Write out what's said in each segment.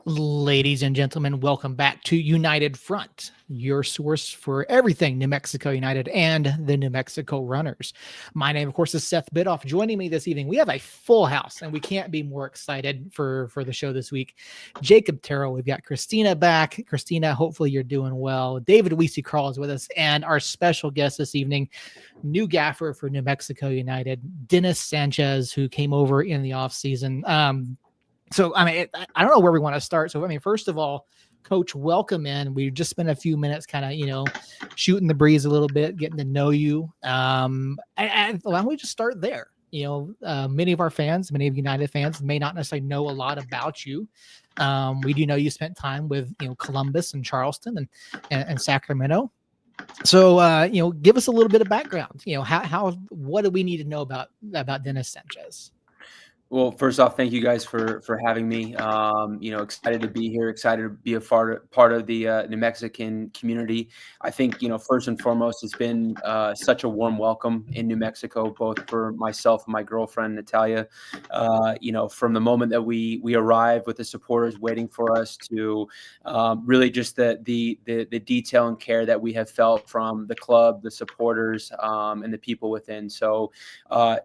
Ladies and gentlemen, welcome back to United Front, your source for everything New Mexico United and the New Mexico Runners. My name, of course, is Seth Bidoff. Joining me this evening, we have a full house, and we can't be more excited for the show this week. Jacob Terrell, we've got Christina back. Christina, hopefully you're doing well. David Weesey-Carl is with us, and our special guest this evening, new gaffer for New Mexico United, Dennis Sanchez, who came over in the offseason. I don't know where we want to start. So, first of all, Coach, welcome in. We've just spent a few minutes kind of, shooting the breeze a little bit, getting to know you. And why don't we just start there? Many of our fans, many of United fans may not necessarily know a lot about you. We do know you spent time with, Columbus and Charleston and Sacramento. So, give us a little bit of background. What do we need to know about Dennis Sanchez? Well, first off, thank you guys for having me. Excited to be here, excited to be a part of the New Mexican community. I think, first and foremost, it's been such a warm welcome in New Mexico, both for myself and my girlfriend, Natalia. From the moment that we arrived with the supporters waiting for us to really just the detail and care that we have felt from the club, the supporters, and the people within. So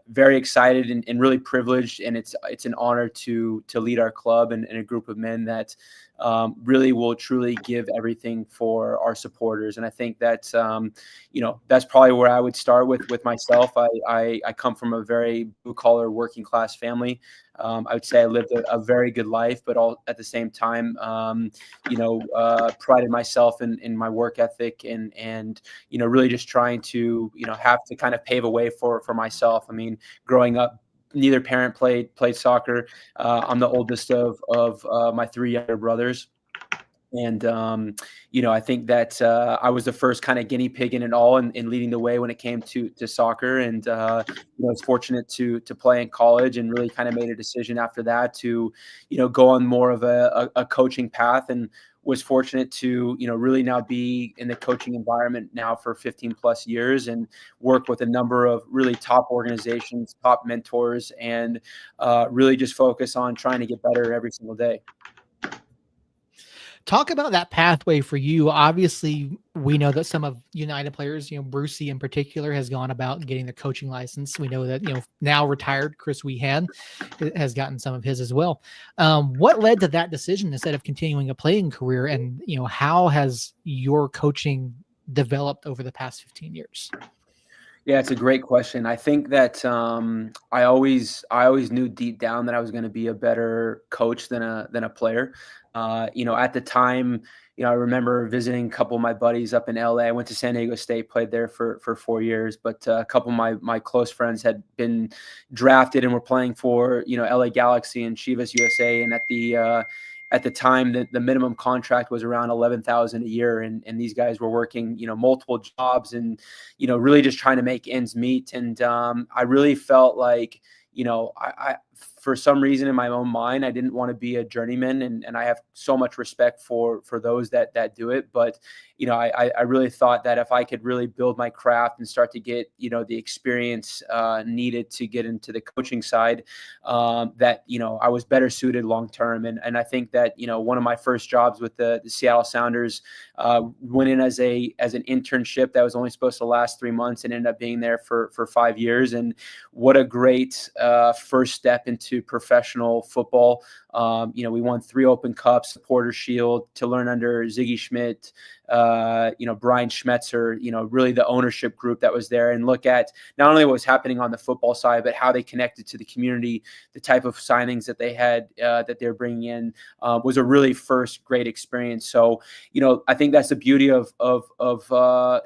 very excited and really privileged. And it's an honor to lead our club and a group of men that really will truly give everything for our supporters. And I think that's that's probably where I would start with myself. I come from a very blue collar working class family. I would say I lived a very good life, but at the same time, prided myself in my work ethic and really just trying to, have to kind of pave a way for myself. I mean, growing up, neither parent played soccer. I'm the oldest of my three younger brothers. And, I think that I was the first kind of guinea pig in it all and leading the way when it came to soccer. And, I was fortunate to play in college and really kind of made a decision after that to, go on more of a coaching path, and was fortunate to, really now be in the coaching environment now for 15 plus years and work with a number of really top organizations, top mentors, and really just focus on trying to get better every single day. Talk about that pathway for you. Obviously, we know that some of United players, Brucey in particular, has gone about getting the coaching license. We know that, now retired Chris Wehan has gotten some of his as well. What led to that decision instead of continuing a playing career? And, how has your coaching developed over the past 15 years? Yeah, it's a great question. I think that I always knew deep down that I was going to be a better coach than a player. At the time, I remember visiting a couple of my buddies up in LA. I went to San Diego State, played there for 4 years, but a couple of my close friends had been drafted and were playing for, LA Galaxy and Chivas USA. And at the time, the minimum contract was around $11,000 a year, and these guys were working, multiple jobs and, really just trying to make ends meet. And I really felt like, I for some reason in my own mind, I didn't want to be a journeyman, and I have so much respect for those that do it. But, I really thought that if I could really build my craft and start to get, the experience needed to get into the coaching side, that, I was better suited long-term. And I think that, one of my first jobs with the Seattle Sounders went in as an internship that was only supposed to last 3 months and ended up being there for 5 years. And what a great first step into professional football. We won 3 Open Cups, Supporter Shield, to learn under Ziggy Schmidt, Brian Schmetzer, really the ownership group that was there, and look at not only what was happening on the football side, but how they connected to the community, the type of signings that they had, that they're bringing in, was a really first great experience. So, I think that's the beauty of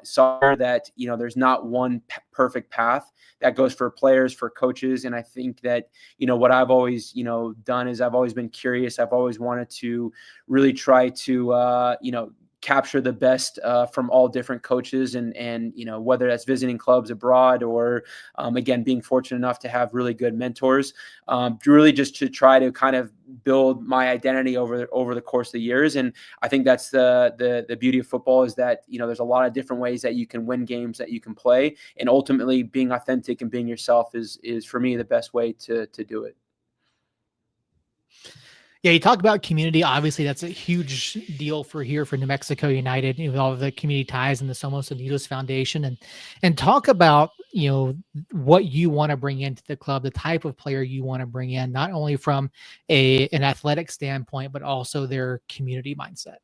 soccer, that, there's not one perfect path that goes for players, for coaches. And I think that, what I've always, done is I've always been curious. I've always wanted to really try to, capture the best from all different coaches, and whether that's visiting clubs abroad or again being fortunate enough to have really good mentors, really just to try to kind of build my identity over the course of the years. And I think that's the beauty of football, is that there's a lot of different ways that you can win games, that you can play, and ultimately being authentic and being yourself is for me the best way to do it. Yeah, you talk about community. Obviously, that's a huge deal for here for New Mexico United, with all of the community ties and the Somos Unidos Foundation, and talk about what you want to bring into the club, the type of player you want to bring in, not only from an athletic standpoint, but also their community mindset.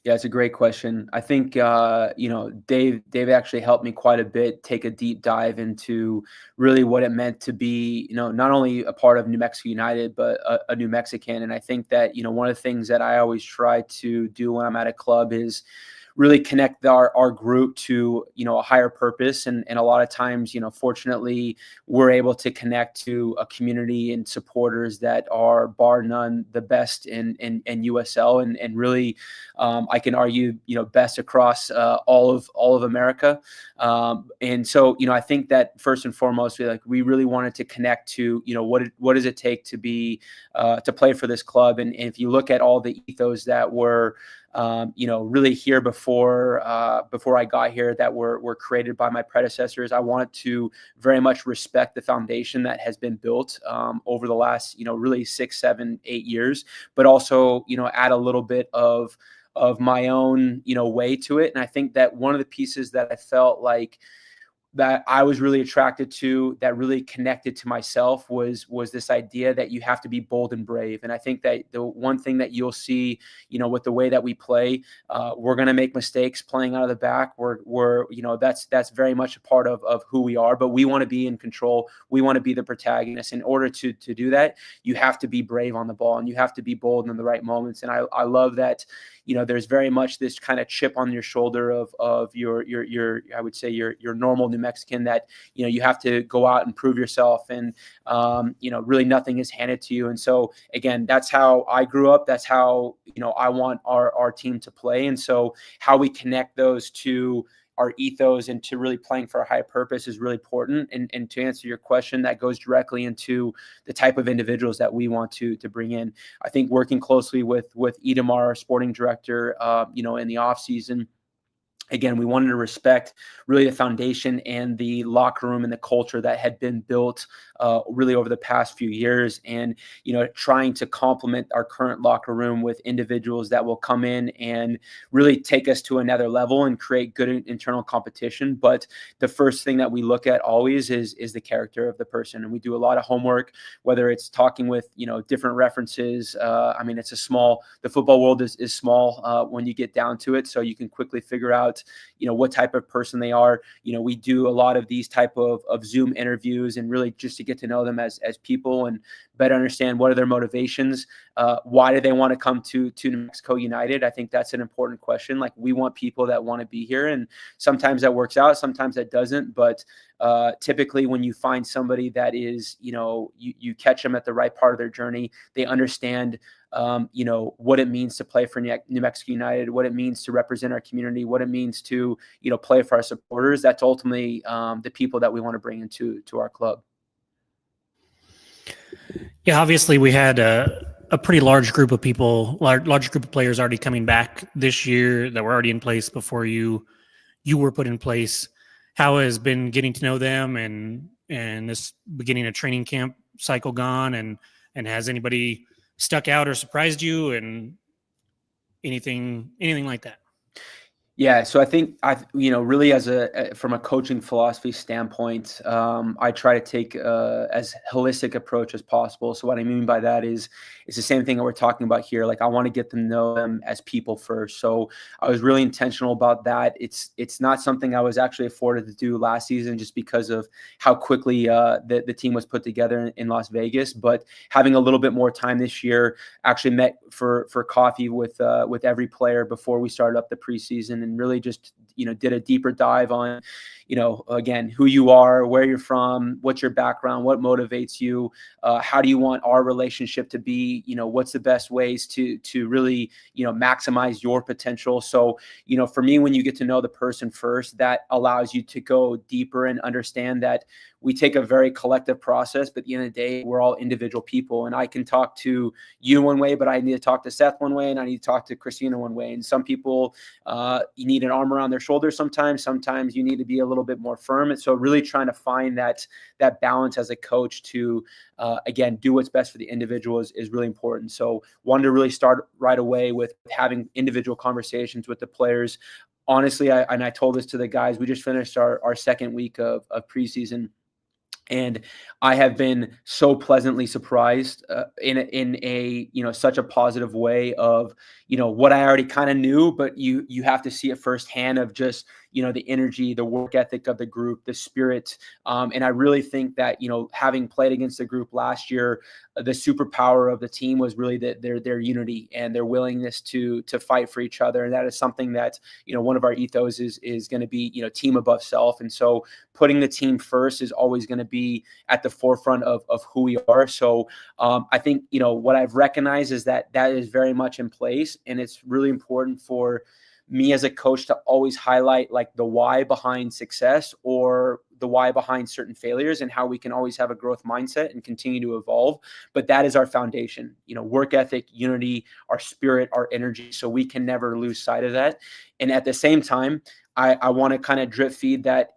Yeah, it's a great question. I think Dave actually helped me quite a bit take a deep dive into really what it meant to be, not only a part of New Mexico United, but a New Mexican. And I think that, one of the things that I always try to do when I'm at a club is really connect our group to a higher purpose, and a lot of times, fortunately, we're able to connect to a community and supporters that are bar none the best in USL, and really, I can argue best across all of America. And so I think that first and foremost, we really wanted to connect to what does it take to be to play for this club. And if you look at all the ethos that were really here before I got here, that were created by my predecessors, I wanted to very much respect the foundation that has been built over the last really 6, 7, 8 years, but also add a little bit of my own way to it. And I think that one of the pieces that I felt like that I was really attracted to, that really connected to myself, was this idea that you have to be bold and brave. And I think that the one thing that you'll see, with the way that we play, we're going to make mistakes playing out of the back. We're that's very much a part of who we are, but we want to be in control. We want to be the protagonist. In order to do that, you have to be brave on the ball, and you have to be bold in the right moments. And I love that, there's very much this kind of chip on your shoulder of your I would say your normal New Mexican, that you have to go out and prove yourself, and really nothing is handed to you. And so again, that's how I grew up. That's how I want our team to play. And so how we connect those to our ethos and to really playing for a high purpose is really important. And to answer your question, that goes directly into the type of individuals that we want to bring in. I think working closely with Idamar, our sporting director, in the off season, again, we wanted to respect really the foundation and the locker room and the culture that had been built really over the past few years, and trying to complement our current locker room with individuals that will come in and really take us to another level and create good internal competition. But the first thing that we look at always is the character of the person, and we do a lot of homework, whether it's talking with different references. It's the football world is small when you get down to it, so you can quickly figure out what type of person they are. We do a lot of these type of Zoom interviews, and really just to get to know them as people and better understand what are their motivations. Why do they want to come to New Mexico United? I think that's an important question. Like, we want people that want to be here, and sometimes that works out, sometimes that doesn't. But typically when you find somebody that is, you catch them at the right part of their journey, they understand what it means to play for New Mexico United, what it means to represent our community, what it means to, play for our supporters. That's ultimately the people that we want to bring into our club. Yeah, obviously we had a pretty large group of people, large group of players already coming back this year that were already in place before you were put in place. How has been getting to know them and this beginning of training camp cycle gone, and has anybody stuck out or surprised you, and anything like that? Yeah, so I think really as from a coaching philosophy standpoint, I try to take as holistic approach as possible. So what I mean by that is it's the same thing that we're talking about here. Like, I want to get to know them as people first. So I was really intentional about that. It's not something I was actually afforded to do last season, just because of how quickly the team was put together in Las Vegas. But having a little bit more time this year, actually met for coffee with every player before we started up the preseason, and really just did a deeper dive on again, who you are, where you're from, what's your background, what motivates you, how do you want our relationship to be, what's the best ways to really maximize your potential. So for me, when you get to know the person first, that allows you to go deeper and understand that we take a very collective process, but at the end of the day, we're all individual people. And I can talk to you one way, but I need to talk to Seth one way, and I need to talk to Christina one way. And some people, you need an arm around their shoulders sometimes you need to be a little bit more firm. And so really trying to find that balance as a coach to again do what's best for the individual is really important. So wanted to really start right away with having individual conversations with the players. Honestly, I told this to the guys, we just finished our second week of preseason, and I have been so pleasantly surprised in a such a positive way of what I already kind of knew, but you have to see it firsthand of just the energy, the work ethic of the group, the spirit, and I really think that having played against the group last year, the superpower of the team was really their unity and their willingness to fight for each other, and that is something that one of our ethos is going to be team above self, and so putting the team first is always going to be at the forefront of who we are. So I think what I've recognized is that is very much in place, and it's really important for me as a coach to always highlight like the why behind success or the why behind certain failures, and how we can always have a growth mindset and continue to evolve. But that is our foundation, work ethic, unity, our spirit, our energy. So we can never lose sight of that. And at the same time, I want to kind of drip feed that,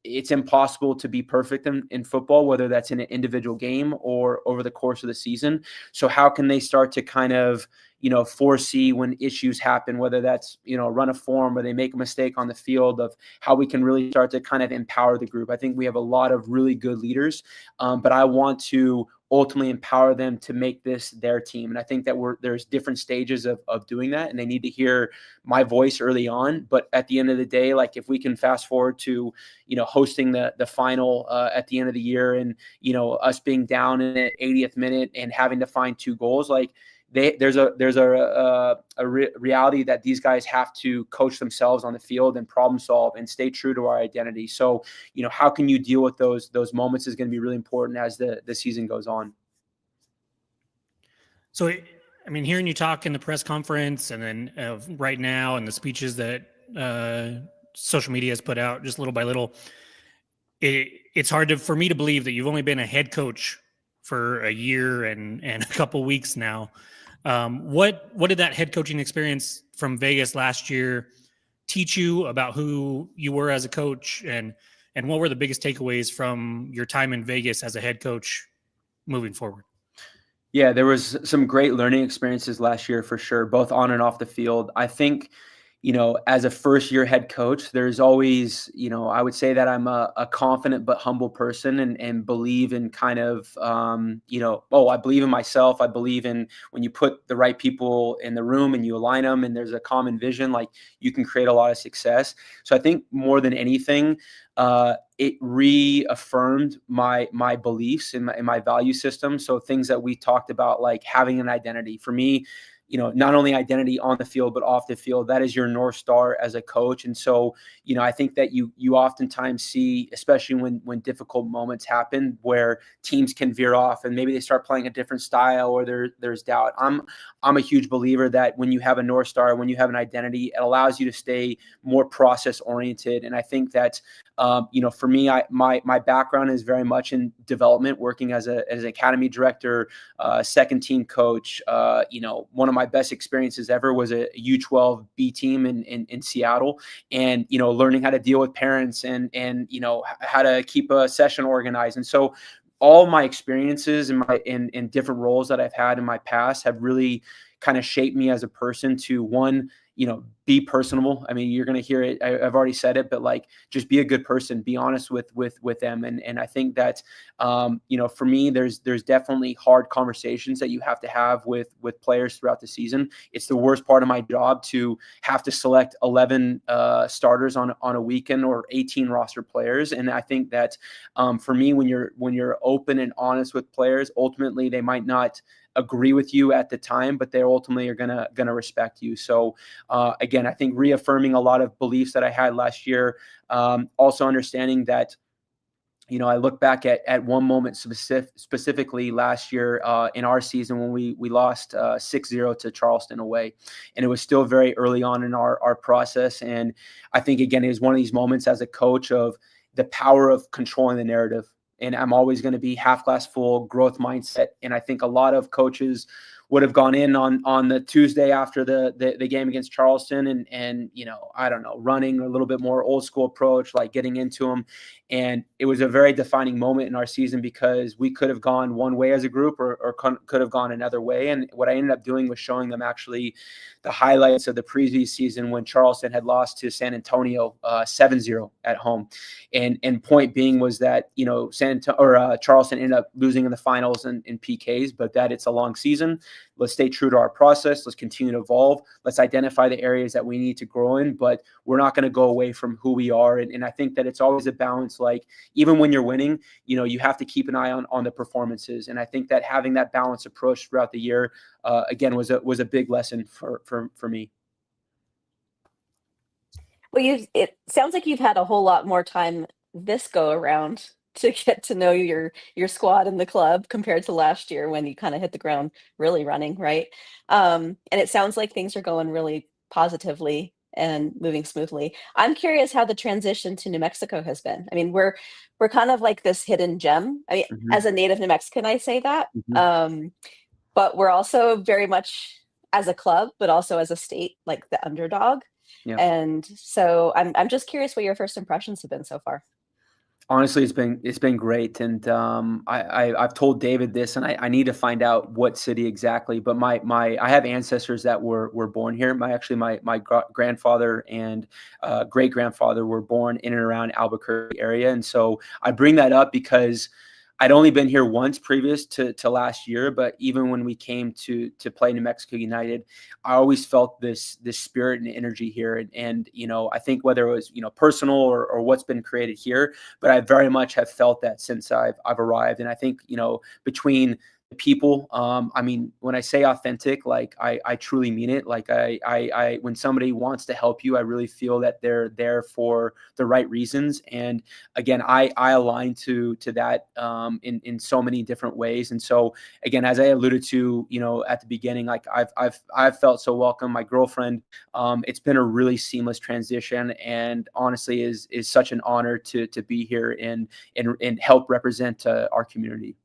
it's impossible to be perfect in football, whether that's in an individual game or over the course of the season. So how can they start to kind of, foresee when issues happen, whether that's, run a form or they make a mistake on the field, of how we can really start to kind of empower the group. I think we have a lot of really good leaders, but I want to ultimately empower them to make this their team. And I think that there's different stages of doing that, and they need to hear my voice early on. But at the end of the day, like if we can fast forward to, hosting the final at the end of the year, and, us being down in the 80th minute and having to find 2 goals, like there's a reality that these guys have to coach themselves on the field and problem solve and stay true to our identity. So, how can you deal with those moments is going to be really important as the season goes on. So, I mean, hearing you talk in the press conference and then right now and the speeches that social media has put out just little by little, it's hard for me to believe that you've only been a head coach for a year and a couple weeks now. What did that head coaching experience from Vegas last year teach you about who you were as a coach, and what were the biggest takeaways from your time in Vegas as a head coach moving forward? Yeah, there was some great learning experiences last year for sure, both on and off the field. I think, as a first-year head coach, there's always, I would say that I'm a confident but humble person, and believe in kind of, I believe in myself. I believe in when you put the right people in the room and you align them and there's a common vision, like you can create a lot of success. So I think more than anything, it reaffirmed my beliefs in my value system. So things that we talked about, like having an identity for me, not only identity on the field, but off the field, that is your North Star as a coach. And so, I think that you oftentimes see, especially when difficult moments happen where teams can veer off and maybe they start playing a different style or there's doubt. I'm a huge believer that when you have a North Star, when you have an identity, it allows you to stay more process oriented. And I think that, for me, my background is very much in development, working as an academy director, second team coach. One of my best experiences ever was a U12 B team in Seattle, and learning how to deal with parents and how to keep a session organized. And so all my experiences in different roles that I've had in my past have really kind of shaped me as a person to, one, be personable. I mean, you're going to hear it. I've already said it, but like, just be a good person, be honest with them. And I think that, for me, there's definitely hard conversations that you have to have with players throughout the season. It's the worst part of my job to have to select 11 starters on a weekend, or 18 roster players. And I think that, for me, when you're open and honest with players, ultimately they might not agree with you at the time, but they ultimately are gonna respect you. So again, I think reaffirming a lot of beliefs that I had last year, also understanding that, I look back at one moment specifically last year in our season when we lost 6-0 to Charleston away, and it was still very early on in our process. And I think, again, it was one of these moments as a coach of the power of controlling the narrative. And I'm always going to be half glass full, growth mindset. And I think a lot of coaches would have gone in on the Tuesday after the game against Charleston and I don't know, running a little bit more old school approach, like getting into them. And it was a very defining moment in our season because we could have gone one way as a group or could have gone another way. And what I ended up doing was showing them actually the highlights of the previous season when Charleston had lost to San Antonio 7-0 at home. And point being was that, Charleston ended up losing in the finals in PKs, but that it's a long season. Let's stay true to our process. Let's continue to evolve. Let's identify the areas that we need to grow in, but we're not going to go away from who we are. And I think that it's always a balance. Like, even when you're winning, you have to keep an eye on the performances. And I think that having that balanced approach throughout the year, again, was a big lesson for me. Well, it sounds like you've had a whole lot more time this go around to get to know your squad and the club compared to last year when you kind of hit the ground really running, right? And it sounds like things are going really positively and moving smoothly. I'm curious how the transition to New Mexico has been. I mean, we're kind of like this hidden gem. I mean, as a native New Mexican, I say that. But we're also very much as a club, but also as a state, like the underdog. Yeah. And so I'm just curious what your first impressions have been so far. Honestly, it's been great, and I've told David this, and I need to find out what city exactly. But I have ancestors that were born here. My grandfather and great grandfather were born in and around Albuquerque area, and so I bring that up because I'd only been here once previous to last year, but even when we came to play New Mexico United, I always felt this spirit and energy here. And I think whether it was, personal or what's been created here, but I very much have felt that since I've arrived. And I think, between the people, I mean, when I say authentic, like I truly mean it. Like I when somebody wants to help you, I really feel that they're there for the right reasons. And again, I align to that in so many different ways. And so again, as I alluded to, at the beginning, like I've felt so welcome. My girlfriend, it's been a really seamless transition, and honestly is such an honor to be here and help represent our community.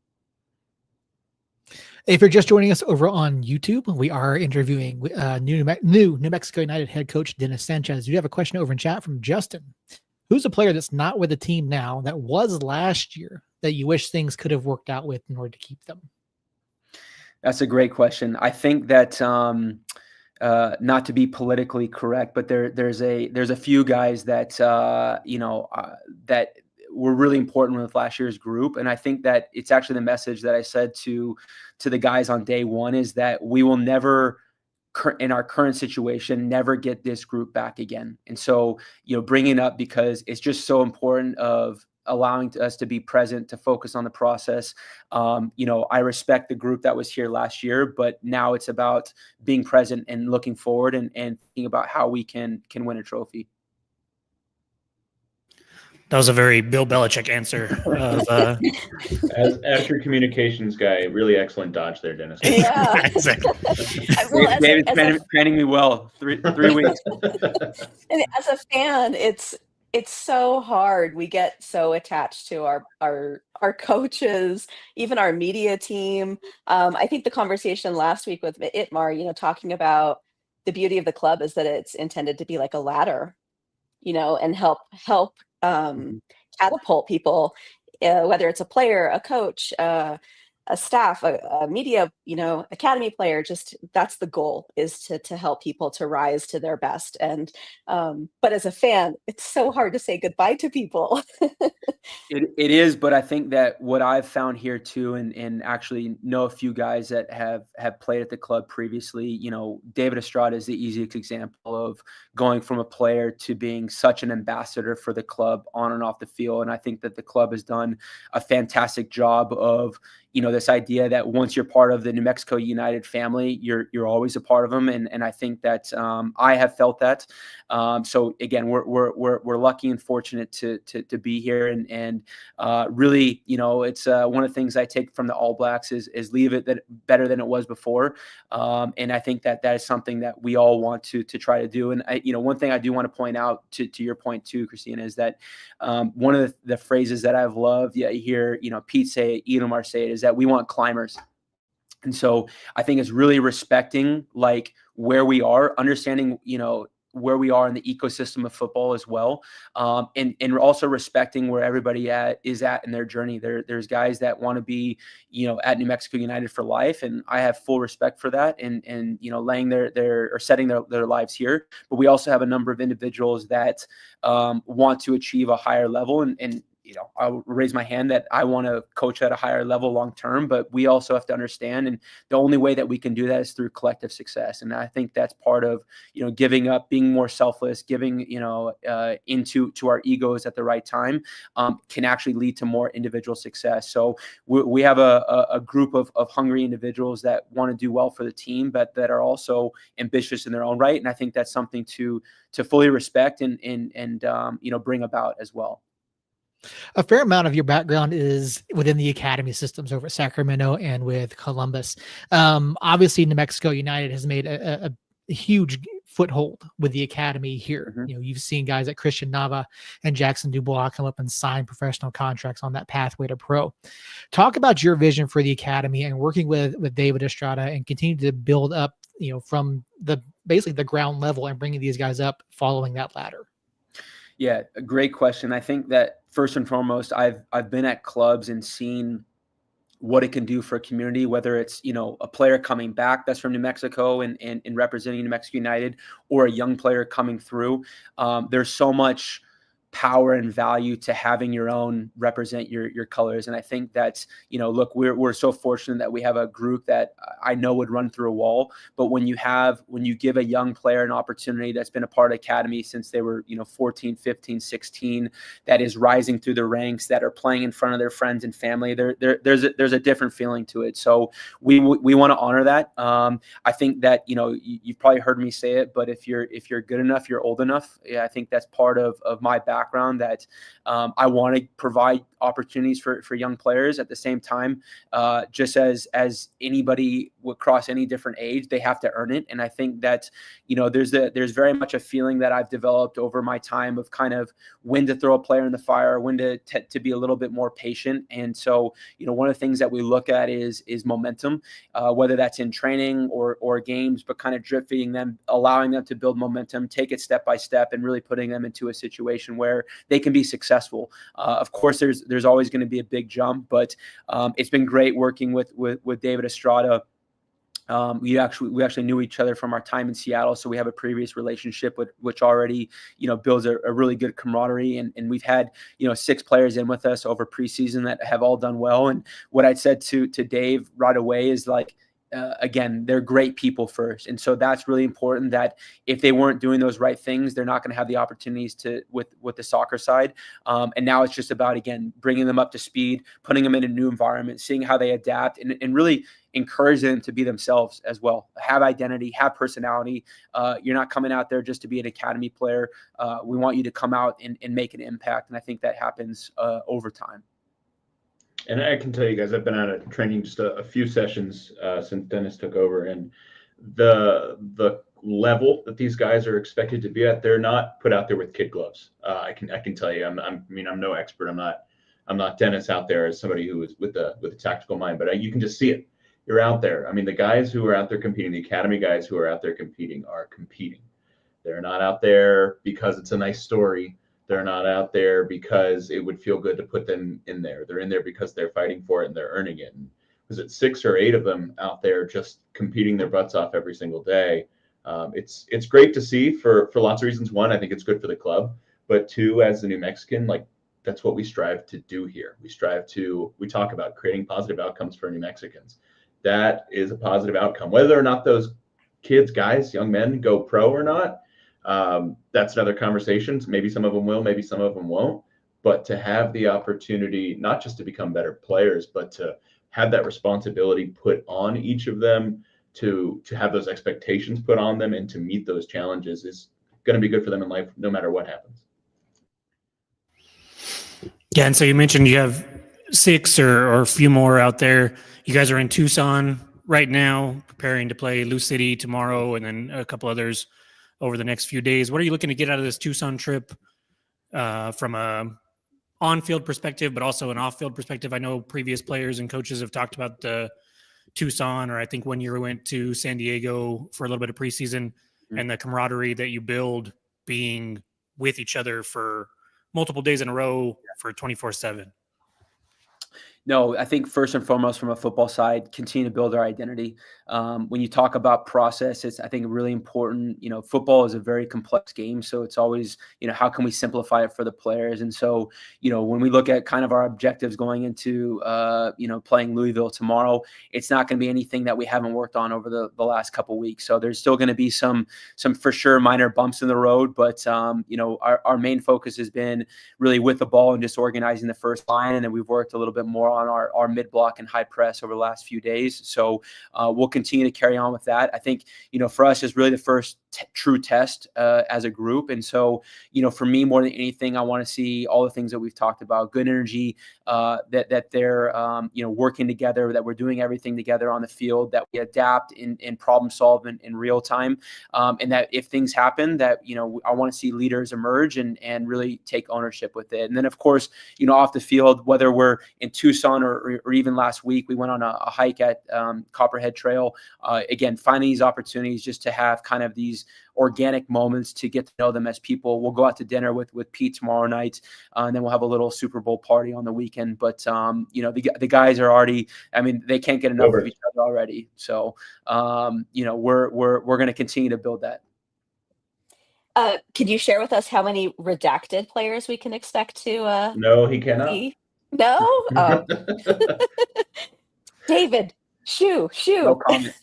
If you're just joining us over on YouTube, we are interviewing new New Mexico United head coach Dennis Sanchez. You have a question over in chat from Justin. Who's a player that's not with the team now that was last year that you wish things could have worked out with in order to keep them? That's a great question. I think that not to be politically correct, but there's a few guys that that were really important with last year's group. And I think that it's actually the message that I said to the guys on day one is that we will never, in our current situation, never get this group back again. And so, bringing it up because it's just so important of allowing us to be present, to focus on the process. I respect the group that was here last year, but now it's about being present and looking forward and thinking about how we can win a trophy. That was a very Bill Belichick answer. As your communications guy, really excellent dodge there, Dennis. Yeah. Exactly. David's training me well. 3 weeks. And as a fan, it's so hard. We get so attached to our coaches, even our media team. I think the conversation last week with Itmar, talking about the beauty of the club is that it's intended to be like a ladder, and help catapult people, whether it's a player, a coach, a staff, a media, academy player. Just that's the goal, is to help people to rise to their best. And but as a fan, it's so hard to say goodbye to people. It is, but I think that what I've found here too, and actually know a few guys that have played at the club previously. David Estrada is the easiest example of going from a player to being such an ambassador for the club on and off the field. And I think that the club has done a fantastic job of, this idea that once you're part of the New Mexico United family, you're always a part of them. And I think that I have felt that. So again, we're lucky and fortunate to be here, and really, it's one of the things I take from the All Blacks is leave it that better than it was before. And I think that is something that we all want to try to do. And one thing I do want to point out to your point too, Christina, is that one of the phrases that I've loved, you hear, Pete say it, Edomar say it, is that we want climbers. And so I think it's really respecting like where we are, understanding, where we are in the ecosystem of football as well. And also respecting where everybody is at in their journey. There's guys that want to be, at New Mexico United for life. And I have full respect for that and laying or setting their lives here. But we also have a number of individuals that want to achieve a higher level and I'll raise my hand that I want to coach at a higher level long term, but we also have to understand, and the only way that we can do that is through collective success. And I think that's part of giving up, being more selfless, giving into our egos at the right time can actually lead to more individual success. So we have a group of hungry individuals that want to do well for the team, but that are also ambitious in their own right. And I think that's something to fully respect and bring about as well. A fair amount of your background is within the academy systems over at Sacramento and with Columbus. Obviously, New Mexico United has made a huge foothold with the academy here. Mm-hmm. You've seen guys like Christian Nava and Jackson Dubois come up and sign professional contracts on that pathway to pro. Talk about your vision for the academy and working with David Estrada and continue to build up, from basically the ground level and bringing these guys up following that ladder. Yeah, a great question. I think that first and foremost, I've been at clubs and seen what it can do for a community, whether it's, a player coming back that's from New Mexico and representing New Mexico United, or a young player coming through. There's so much power and value to having your own represent your colors. And I think that's, look, we're so fortunate that we have a group that I know would run through a wall. But when you give a young player an opportunity that's been a part of academy since they were, 14, 15, 16, that is rising through the ranks, that are playing in front of their friends and family, there's a different feeling to it. So we want to honor that. I think that, you've probably heard me say it, but if you're good enough, you're old enough. Yeah, I think that's part of my background, that I want to provide opportunities for young players. At the same time, just as anybody would cross any different age, they have to earn it. And I think that there's very much a feeling that I've developed over my time of kind of when to throw a player in the fire, when to be a little bit more patient. And so one of the things that we look at is momentum, whether that's in training or games, but kind of drip feeding them, allowing them to build momentum, take it step by step, and really putting them into a situation where they can be successful. Of course, there's always going to be a big jump, but it's been great working with David Estrada. We actually knew each other from our time in Seattle, so we have a previous relationship which already builds a really good camaraderie, and we've had 6 players in with us over preseason that have all done well. And what I said to Dave right away is like, again, they're great people first. And so that's really important, that if they weren't doing those right things, they're not going to have the opportunities with the soccer side. And now it's just about, again, bringing them up to speed, putting them in a new environment, seeing how they adapt, and really encourage them to be themselves as well. Have identity, have personality. You're not coming out there just to be an academy player. We want you to come out and make an impact. And I think that happens over time. And I can tell you guys, I've been out of training just a few sessions since Dennis took over, and the level that these guys are expected to be at, they're not put out there with kid gloves. I can tell you, I'm no expert. I'm not Dennis out there as somebody who is with a tactical mind, but you can just see it. You're out there. I mean, the guys who are out there competing, the academy guys who are out there competing are competing. They're not out there because it's a nice story. They're not out there because it would feel good to put them in there. They're in there because they're fighting for it and they're earning it. And was it 6 or 8 of them out there just competing their butts off every single day? It's great to see for lots of reasons. One, I think it's good for the club, but 2, as the New Mexican, like, that's what we strive to do here. We talk about creating positive outcomes for New Mexicans. That is a positive outcome. Whether or not those kids, guys, young men go pro or not, that's another conversation. Maybe some of them will, maybe some of them won't. But to have the opportunity, not just to become better players, but to have that responsibility put on each of them, to have those expectations put on them, and to meet those challenges is going to be good for them in life, no matter what happens. Yeah, and so you mentioned you have 6 or a few more out there. You guys are in Tucson right now, preparing to play Lou City tomorrow, and then a couple others over the next few days. What are you looking to get out of this Tucson trip from a on-field perspective, but also an off-field perspective? I know previous players and coaches have talked about the Tucson, or I think one year we went to San Diego for a little bit of preseason, and the camaraderie that you build being with each other for multiple days in a row for 24/7. No, I think first and foremost from a football side, continue to build our identity. When you talk about process, it's, I think, really important. Football is a very complex game, so it's always, how can we simplify it for the players? And so, when we look at kind of our objectives going into, playing Louisville tomorrow, it's not going to be anything that we haven't worked on over the last couple of weeks. So there's still going to be some for sure minor bumps in the road, but our main focus has been really with the ball and just organizing the first line, and then we've worked a little bit more on our mid block and high press over the last few days. So we'll continue to carry on with that. I think, for us, is really the first true test as a group. And so, for me, more than anything, I want to see all the things that we've talked about, good energy, that they're, working together, that we're doing everything together on the field, that we adapt and problem solve in real time. And that if things happen, that, I want to see leaders emerge and really take ownership with it. And then, of course, off the field, whether we're in Tucson or even last week, we went on a hike at Copperhead Trail. Again, finding these opportunities just to have kind of these organic moments to get to know them as people. We'll go out to dinner with Pete tomorrow night, and then we'll have a little Super Bowl party on the weekend. But the guys are already, they can't get enough of each other already. So we're going to continue to build that. Could you share with us how many redacted players we can expect to No, he cannot. see? No? Oh. David, shoo. No comment.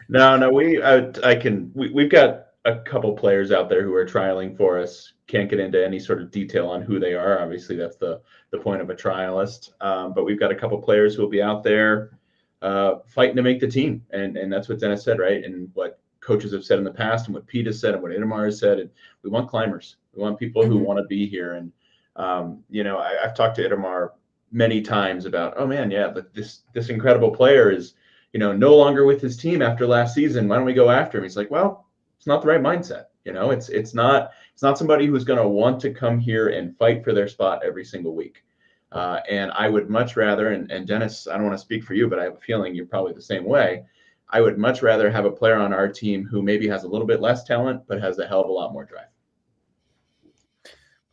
No, we've got a couple players out there who are trialing for us. Can't get into any sort of detail on who they are. Obviously, that's the point of a trialist. But we've got a couple players who will be out there fighting to make the team. And that's what Dennis said, right? And what coaches have said in the past, and what Pete has said, and what Itamar has said. And we want climbers. We want people who want to be here. And I've talked to Itamar many times about, oh man, yeah, but this incredible player is, no longer with his team after last season. Why don't we go after him? He's like, well, it's not the right mindset. It's not somebody who's going to want to come here and fight for their spot every single week. And I would much rather, and Dennis, I don't want to speak for you, but I have a feeling you're probably the same way. I would much rather have a player on our team who maybe has a little bit less talent, but has a hell of a lot more drive.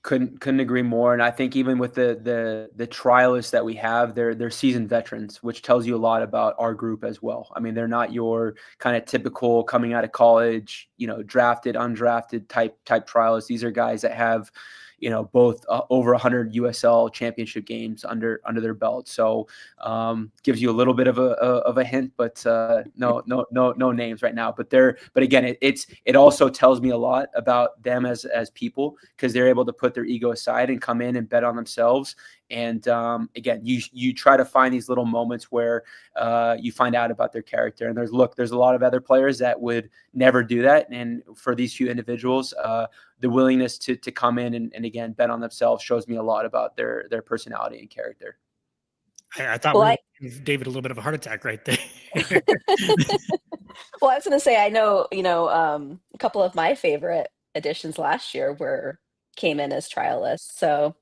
Couldn't agree more. And I think even with the trialists that we have, they're seasoned veterans, which tells you a lot about our group as well. They're not your kind of typical coming out of college, drafted, undrafted type trialists. These are guys that have, both over 100 USL championship games under their belt. So gives you a little bit of a hint, but no names right now. But again, it also tells me a lot about them as people, because they're able to put their ego aside and come in and bet on themselves. And again, you try to find these little moments where you find out about their character. And there's a lot of other players that would never do that. And for these few individuals, the willingness to come in and again bet on themselves shows me a lot about their personality and character. I thought we gave David a little bit of a heart attack right there. Well, I was going to say, I know, a couple of my favorite additions last year came in as trialists. So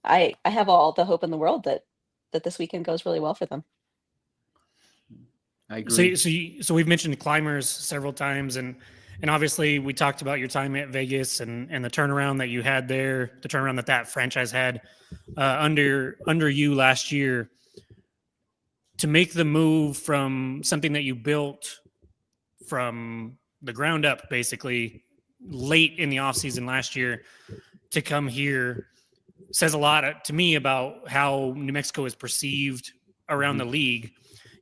I have all the hope in the world that this weekend goes really well for them. I agree. So we've mentioned climbers several times, and obviously we talked about your time at Vegas and the turnaround that you had there, the turnaround that franchise had under you last year. To make the move from something that you built from the ground up, basically late in the offseason last year, to come here says a lot to me about how New Mexico is perceived around the league.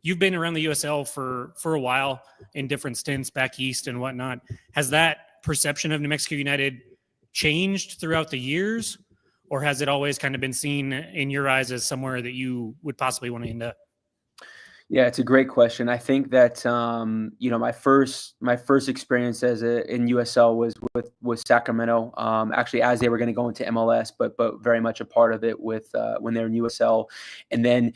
You've been around the USL for a while in different stints back east and whatnot. Has that perception of New Mexico United changed throughout the years, or has it always kind of been seen in your eyes as somewhere that you would possibly want to end up? Yeah, it's a great question. I think that my first experience in USL was with Sacramento. Actually, as they were going to go into MLS, but very much a part of it with when they were in USL. And then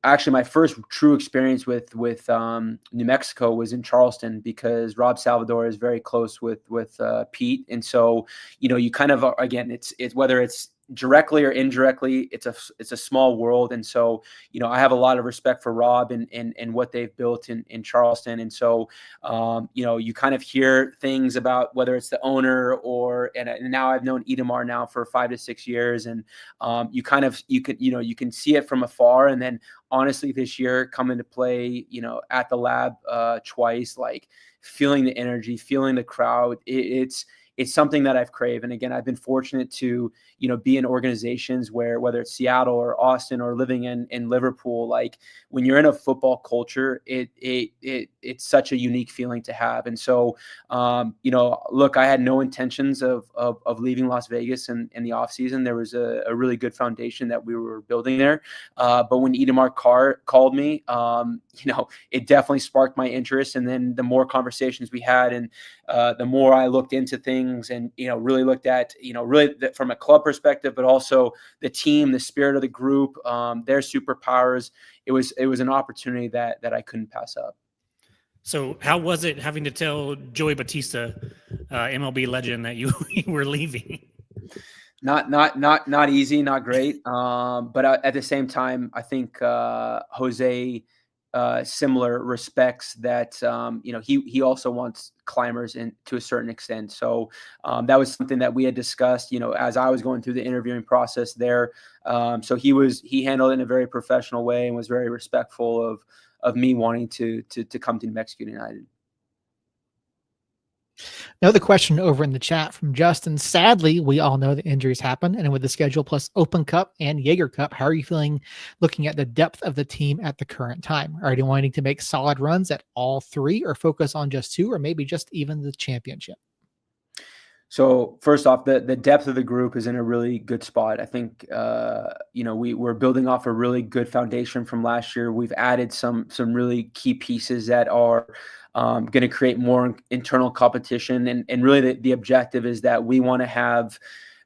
actually my first true experience with New Mexico was in Charleston, because Rob Salvador is very close with Pete, and so you kind of, again, it's whether it's directly or indirectly, it's a small world. And so, I have a lot of respect for Rob and what they've built in Charleston. And so, you kind of hear things about whether it's the owner and now I've known Idemar now for 5 to 6 years. And you can see it from afar. And then honestly, this year coming to play, at the lab twice, like feeling the energy, feeling the crowd, it's something that I've craved. And again, I've been fortunate to, be in organizations where, whether it's Seattle or Austin or living in Liverpool, like when you're in a football culture, it's such a unique feeling to have. And so, look, I had no intentions of leaving Las Vegas in the off season. There was a really good foundation that we were building there. But when Idemar called me, it definitely sparked my interest. And then the more conversations we had and the more I looked into things and, really looked at, really from a club perspective, but also the team, the spirit of the group, their superpowers, it was an opportunity that I couldn't pass up. So how was it having to tell Joey Batista, MLB legend, that you were leaving? Not easy, not great. But at the same time, I think Jose similar respects that he also wants climbers in to a certain extent. So that was something that we had discussed, as I was going through the interviewing process there. So he handled it in a very professional way and was very respectful of me wanting to come to New Mexico United. Another question over in the chat from Justin. Sadly, we all know that injuries happen, and with the schedule plus Open Cup and Jaeger Cup, how are you feeling looking at the depth of the team at the current time? Are you wanting to make solid runs at all three, or focus on just two, or maybe just even the championship? So first off, the depth of the group is in a really good spot. I think we're building off a really good foundation from last year. We've added some really key pieces that are going to create more internal competition, and really the objective is that we want to have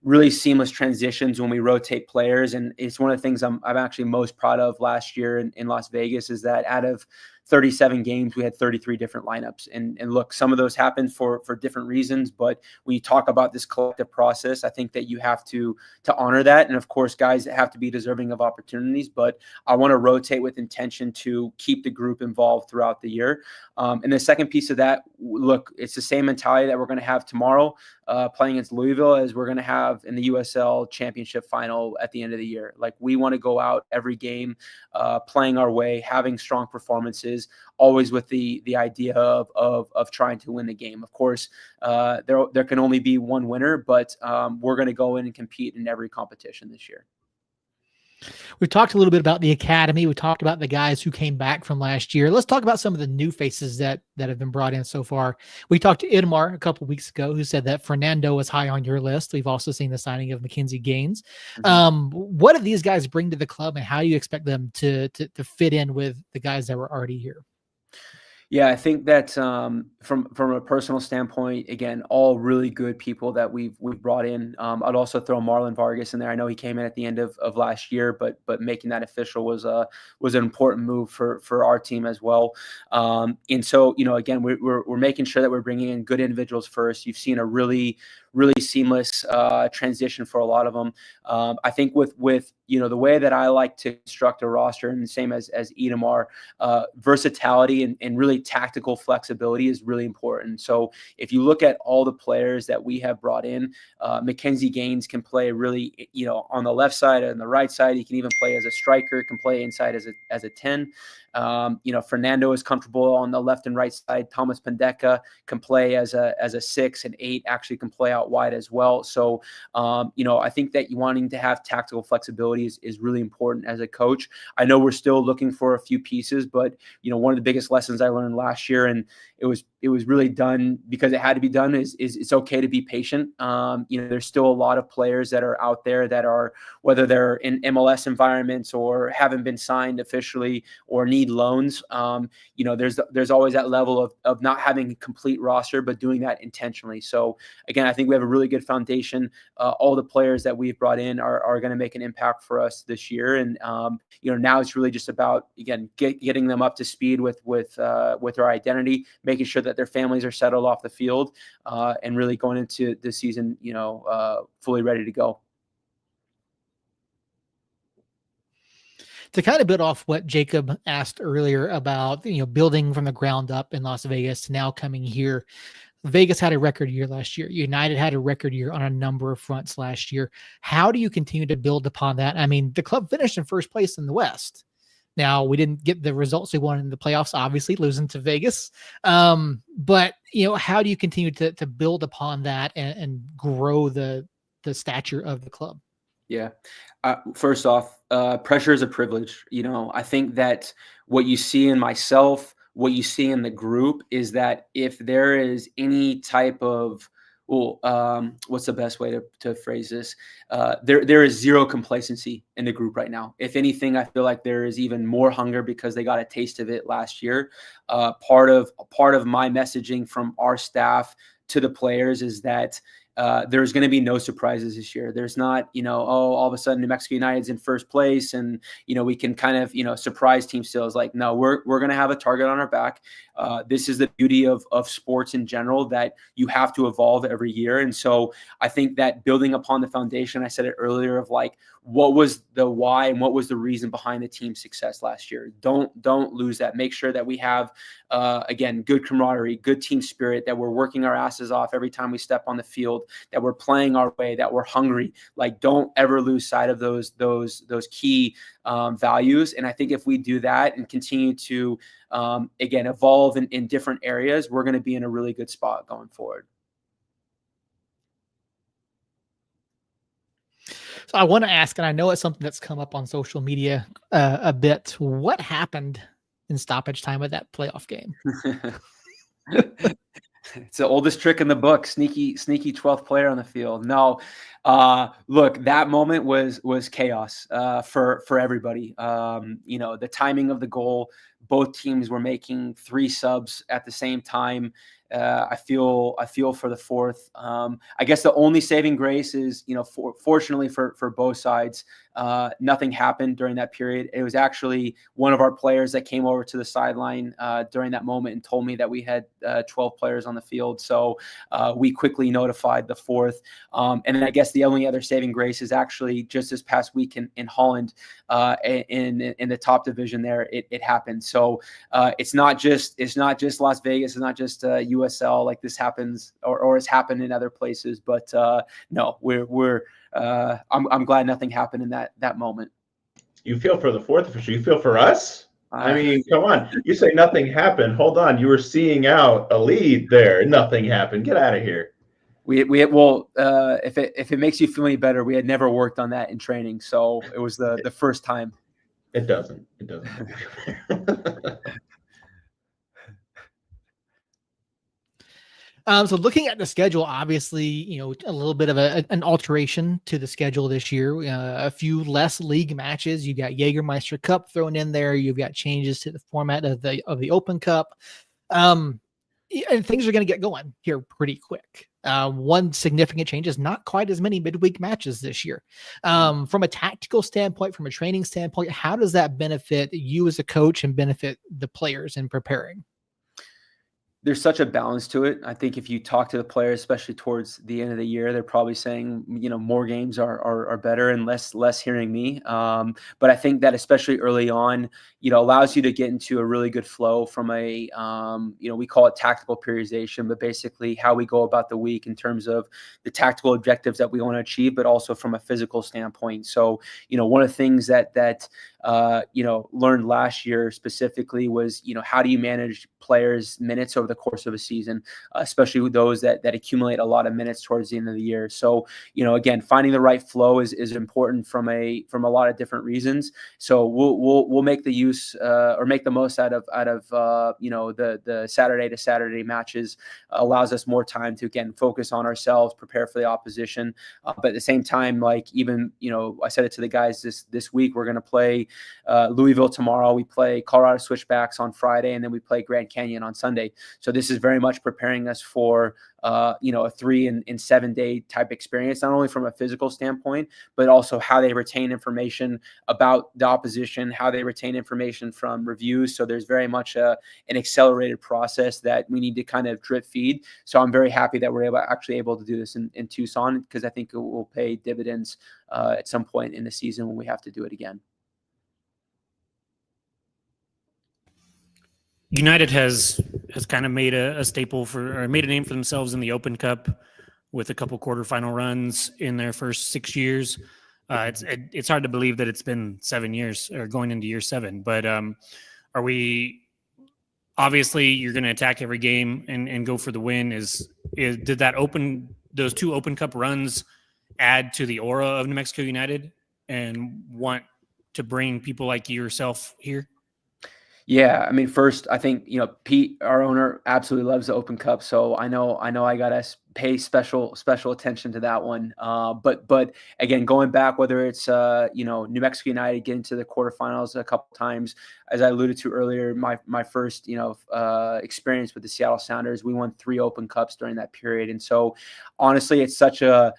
really seamless transitions when we rotate players. And it's one of the things I'm actually most proud of last year in Las Vegas is that out of 37 games, we had 33 different lineups. And look, some of those happened for different reasons, but when you talk about this collective process, I think that you have to honor that. And of course, guys have to be deserving of opportunities, but I want to rotate with intention to keep the group involved throughout the year. And the second piece of that, look, it's the same mentality that we're going to have tomorrow playing against Louisville as we're going to have in the USL championship final at the end of the year. Like, we want to go out every game playing our way, having strong performances, always with the idea of trying to win the game. Of course, there can only be one winner, but we're going to go in and compete in every competition this year. We've talked a little bit about the academy. We talked about the guys who came back from last year. Let's talk about some of the new faces that have been brought in so far. We talked to Idemar a couple of weeks ago, who said that Fernando was high on your list. We've also seen the signing of Mackenzie Gaines. Mm-hmm. What do these guys bring to the club, and how do you expect them to fit in with the guys that were already here? Yeah, I think that from a personal standpoint, again, all really good people that we've brought in. I'd also throw Marlon Vargas in there. I know he came in at the end of last year, but making that official was an important move for our team as well. And so, again, we're making sure that we're bringing in good individuals first. You've seen a really seamless transition for a lot of them. I think with the way that I like to construct a roster, and the same as Idemar, versatility and really tactical flexibility is really important. So if you look at all the players that we have brought in, Mackenzie Gaines can play really, on the left side and the right side. He can even play as a striker, can play inside as a 10. Fernando is comfortable on the left and right side. Thomas Pendeka can play as a 6, and 8 actually can play out wide as well. So, I think that you wanting to have tactical flexibility is really important as a coach. I know we're still looking for a few pieces, but one of the biggest lessons I learned last year, and it was really done because it had to be done, is it's okay to be patient. There's still a lot of players that are out there that are, whether they're in MLS environments or haven't been signed officially or need loans. There's always that level of not having a complete roster, but doing that intentionally. So again, I think we have a really good foundation. All the players that we've brought in are going to make an impact for us this year. And, now it's really just about, again, getting them up to speed with our identity, making sure that their families are settled off the field, and really going into the season, fully ready to go. To kind of build off what Jacob asked earlier about, building from the ground up in Las Vegas to now coming here. Vegas had a record year last year. United had a record year on a number of fronts last year. How do you continue to build upon that? I mean, the club finished in first place in the West. Now, we didn't get the results we wanted in the playoffs, obviously losing to Vegas. But how do you continue to build upon that and grow the stature of the club? Yeah. First off, pressure is a privilege. I think that what you see in myself, what you see in the group is that if there is any type of, what's the best way to phrase this? There is zero complacency in the group right now. If anything, I feel like there is even more hunger because they got a taste of it last year. Part of my messaging from our staff to the players is that there's going to be no surprises this year. There's not, all of a sudden New Mexico United's in first place and, we can kind of, surprise team still. Is like, no, we're going to have a target on our back. This is the beauty of sports in general, that you have to evolve every year. And so I think that building upon the foundation, I said it earlier, of like, what was the why and what was the reason behind the team's success last year? Don't lose that. Make sure that we have, again, good camaraderie, good team spirit, that we're working our asses off every time we step on the field, that we're playing our way, that we're hungry. Like, don't ever lose sight of those key values. And I think if we do that and continue to, again, evolve in different areas, we're going to be in a really good spot going forward. So I want to ask, and I know it's something that's come up on social media a bit. What happened in stoppage time of that playoff game? It's the oldest trick in the book. Sneaky 12th player on the field. No, look, that moment was chaos for everybody. The timing of the goal. Both teams were making 3 subs at the same time. I feel for the fourth. I guess the only saving grace is, fortunately for both sides, nothing happened during that period. It was actually one of our players that came over to the sideline during that moment and told me that we had 12 players on the field. So we quickly notified the fourth. And then I guess the only other saving grace is actually just this past week in Holland, in the top division there, it happened. So it's not just Las Vegas. It's not just USL. Like, this happens or has happened in other places. But no, I'm glad nothing happened in that moment. You feel for the fourth official. You feel for us? I mean, come on. You say nothing happened. Hold on. You were seeing out a lead there. Nothing happened. Get out of here. If it makes you feel any better, we had never worked on that in training, so it was the first time. It doesn't. So looking at the schedule, obviously, a little bit of an alteration to the schedule this year. A few less league matches. You got Jägermeister Cup thrown in there. You've got changes to the format of the Open Cup. And things are going to get going here pretty quick. One significant change is not quite as many midweek matches this year. From a tactical standpoint, from a training standpoint, how does that benefit you as a coach and benefit the players in preparing? There's such a balance to it. I think if you talk to the players, especially towards the end of the year, they're probably saying, more games are better and less hearing me. But I think that especially early on, allows you to get into a really good flow from a, we call it tactical periodization, but basically how we go about the week in terms of the tactical objectives that we want to achieve, but also from a physical standpoint. So, one of the things that learned last year specifically was, how do you manage players' minutes over the course of a season, especially with those that accumulate a lot of minutes towards the end of the year. So, again, finding the right flow is important from a lot of different reasons. So we'll make the use or make the most out of the Saturday to Saturday matches. Allows us more time to, again, focus on ourselves, prepare for the opposition. But at the same time, like, even, I said it to the guys this week, we're going to play Louisville tomorrow. We play Colorado Switchbacks on Friday, and then we play Grand Canyon on Sunday. So this is very much preparing us for a 3 and 7 day type experience, not only from a physical standpoint, but also how they retain information about the opposition, how they retain information from reviews. So there's very much an accelerated process that we need to kind of drip feed. So I'm very happy that we're actually able to do this in Tucson, because I think it will pay dividends at some point in the season when we have to do it again. United has kind of made a staple or made a name for themselves in the Open Cup with a couple quarterfinal runs in their first 6 years. It's hard to believe that it's been 7 years or going into year 7. But are we? Obviously, you're going to attack every game and go for the win. Did those 2 Open Cup runs add to the aura of New Mexico United and want to bring people like yourself here? Yeah, I mean, first, I think, Pete, our owner, absolutely loves the Open Cup, so I know I gotta pay special attention to that one. But again, going back, whether it's New Mexico United getting to the quarterfinals a couple times, as I alluded to earlier, my first experience with the Seattle Sounders, we won 3 Open Cups during that period, and so honestly, it's such a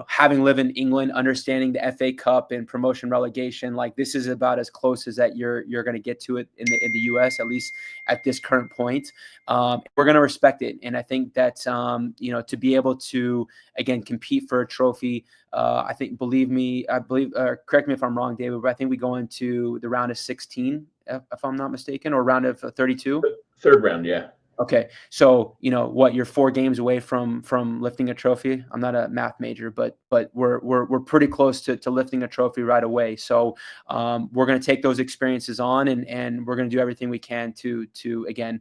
having lived in England, understanding the FA Cup and promotion relegation, like this is about as close as that you're going to get to it in the US, at least at this current point. We're going to respect it, and I think that to be able to again compete for a trophy, I think, correct me if I'm wrong, David, but I think we go into the round of 16, if I'm not mistaken, or round of 32. Third round, yeah. Okay, so you're 4 games away from lifting a trophy. I'm not a math major, but we're pretty close to lifting a trophy right away. So we're going to take those experiences on, and we're going to do everything we can to again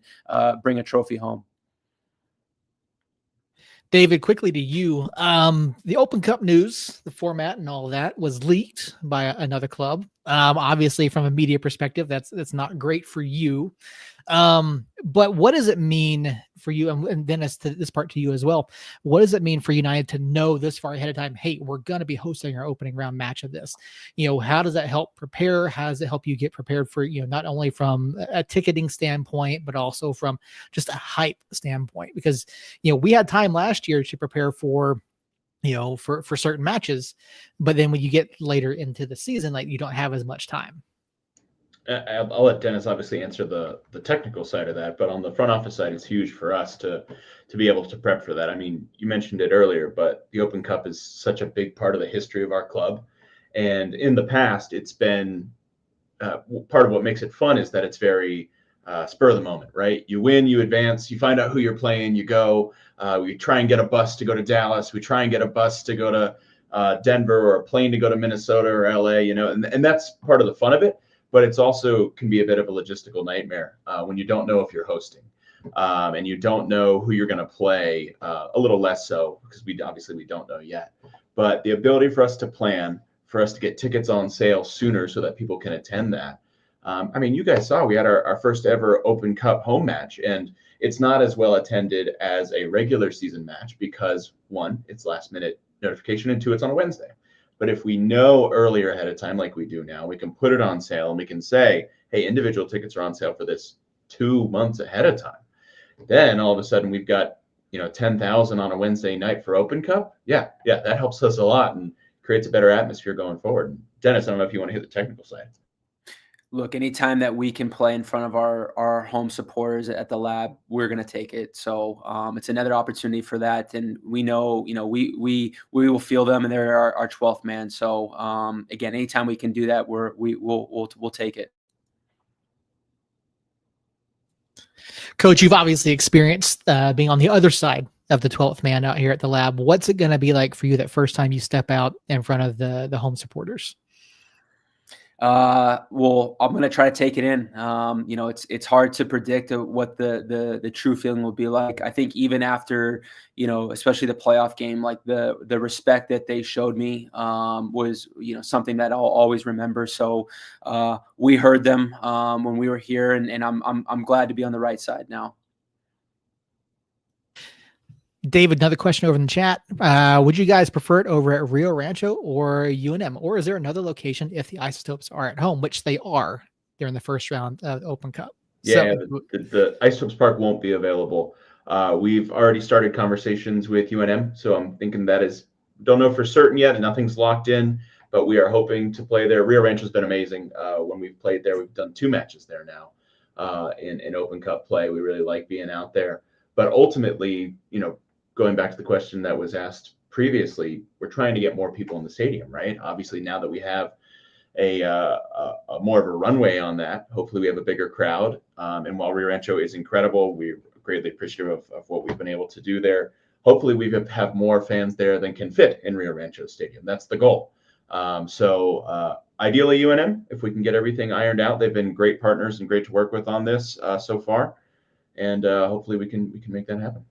bring a trophy home. David, quickly to you. The Open Cup news, the format and all of that was leaked by another club. Obviously, from a media perspective, that's not great for you. But what does it mean for you? And then as to this part to you as well, what does it mean for United to know this far ahead of time, hey, we're going to be hosting our opening round match of this? How does that help prepare? How does it help you get prepared for, not only from a ticketing standpoint, but also from just a hype standpoint? Because, we had time last year to prepare for certain matches, but then when you get later into the season, like you don't have as much time. I'll let Dennis obviously answer the technical side of that, but on the front office side, it's huge for us to be able to prep for that. I mean, you mentioned it earlier, but the Open Cup is such a big part of the history of our club, and in the past, it's been part of what makes it fun is that it's very spur of the moment, right? You win, you advance, you find out who you're playing, you go. We try and get a bus to go to Dallas. We try and get a bus to go to Denver, or a plane to go to Minnesota or LA. And that's part of the fun of it. But it's also can be a bit of a logistical nightmare when you don't know if you're hosting and you don't know who you're going to play, a little less so because we don't know yet. But the ability for us to plan, for us to get tickets on sale sooner so that people can attend that. I mean, you guys saw we had our first ever Open Cup home match, and it's not as well attended as a regular season match because 1, it's last minute notification, and 2, it's on a Wednesday. But if we know earlier ahead of time, like we do now, we can put it on sale and we can say, hey, individual tickets are on sale for this 2 months ahead of time. Then all of a sudden we've got, 10,000 on a Wednesday night for Open Cup. Yeah, that helps us a lot and creates a better atmosphere going forward. Dennis, I don't know if you want to hit the technical side. Look, anytime that we can play in front of our home supporters at the lab, we're going to take it. So it's another opportunity for that. And we know, we will feel them, and they're our 12th man. So again, anytime we can do that, we'll take it. Coach, you've obviously experienced being on the other side of the 12th man out here at the lab. What's it going to be like for you that first time you step out in front of the home supporters? Well, I'm going to try to take it in. It's hard to predict what the true feeling will be like. I think even after, especially the playoff game, like the respect that they showed me, was, something that I'll always remember. So, we heard them, when we were here, and I'm glad to be on the right side now. David, another question over in the chat. Would you guys prefer it over at Rio Rancho or UNM, or is there another location if the Isotopes are at home, which they are during the first round of Open Cup? Yeah, so, the Isotopes Park won't be available. We've already started conversations with UNM, so I'm thinking don't know for certain yet, and nothing's locked in, but we are hoping to play there. Rio Rancho's been amazing. When we've played there, we've done 2 matches there now in Open Cup play. We really like being out there. But ultimately, going back to the question that was asked previously, we're trying to get more people in the stadium, right? Obviously, now that we have a more of a runway on that. Hopefully we have a bigger crowd. And while Rio Rancho is incredible, we're greatly appreciative of what we've been able to do there. Hopefully we have more fans there than can fit in Rio Rancho Stadium. That's the goal. Ideally UNM, if we can get everything ironed out. They've been great partners and great to work with on this so far. And hopefully we can make that happen.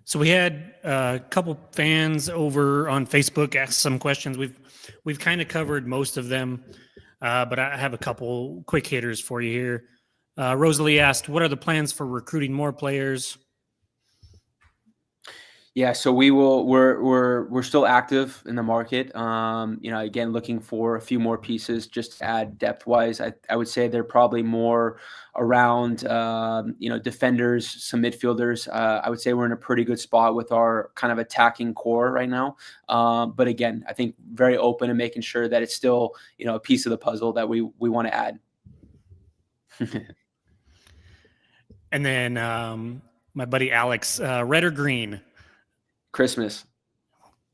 So we had a couple fans over on Facebook ask some questions. We've kind of covered most of them, but I have a couple quick hitters for you here. Rosalie asked, "What are the plans for recruiting more players?" Yeah, so we're still active in the market. Again, looking for a few more pieces just to add depth wise. I would say they're probably more around defenders, some midfielders. I would say we're in a pretty good spot with our kind of attacking core right now. But again, I think very open and making sure that it's still a piece of the puzzle that we want to add. And then my buddy Alex, red or green? Christmas.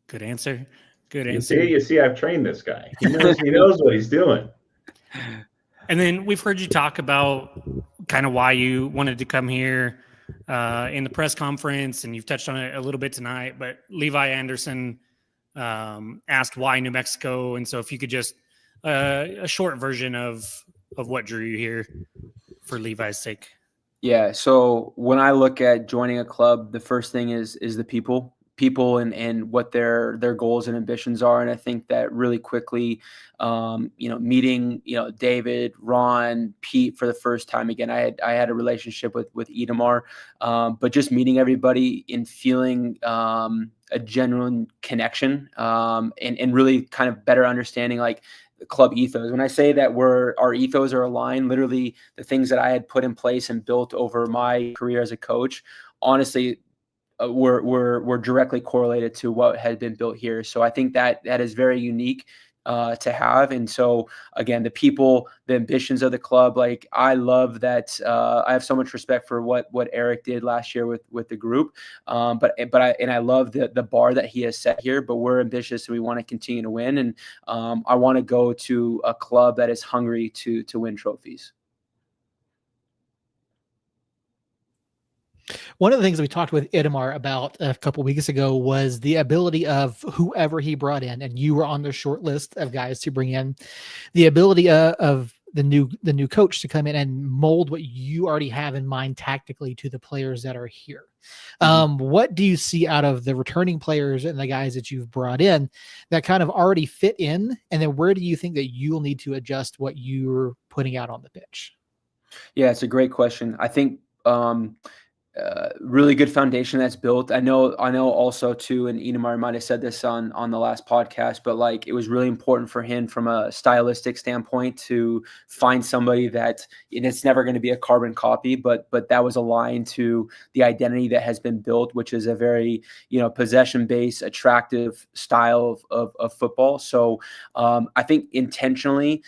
Good answer. Good answer. You see, I've trained this guy. He knows what he's doing. And then we've heard you talk about kind of why you wanted to come here in the press conference, and you've touched on it a little bit tonight. But Levi Anderson asked why New Mexico, and so if you could just a short version of what drew you here for Levi's sake. Yeah. So when I look at joining a club, the first thing is the people and what their goals and ambitions are. And I think that really quickly, meeting, David, Ron, Pete for the first time. Again, I had a relationship with Idamar, but just meeting everybody and feeling a genuine connection and really kind of better understanding like the club ethos. When I say that our ethos are aligned, literally the things that I had put in place and built over my career as a coach, honestly, were directly correlated to what had been built here. So I think that is very unique to have. And so again, the people, the ambitions of the club, like I love that. I have so much respect for what Eric did last year with the group. But I love the bar that he has set here, but we're ambitious and we want to continue to win. And I want to go to a club that is hungry to win trophies. One of the things that we talked with Idamar about a couple of weeks ago was the ability of whoever he brought in, and you were on the short list of guys to bring in, the ability of the new coach to come in and mold what you already have in mind tactically to the players that are here. What do you see out of the returning players and the guys that you've brought in that kind of already fit in? And then where do you think that you'll need to adjust what you're putting out on the pitch? Yeah, it's a great question. I think really good foundation that's built. I know also too, and Idamar might have said this on the last podcast, but like it was really important for him from a stylistic standpoint to find somebody that, and it's never going to be a carbon copy, but that was aligned to the identity that has been built, which is a very, possession based, attractive style of football. So I think intentionally,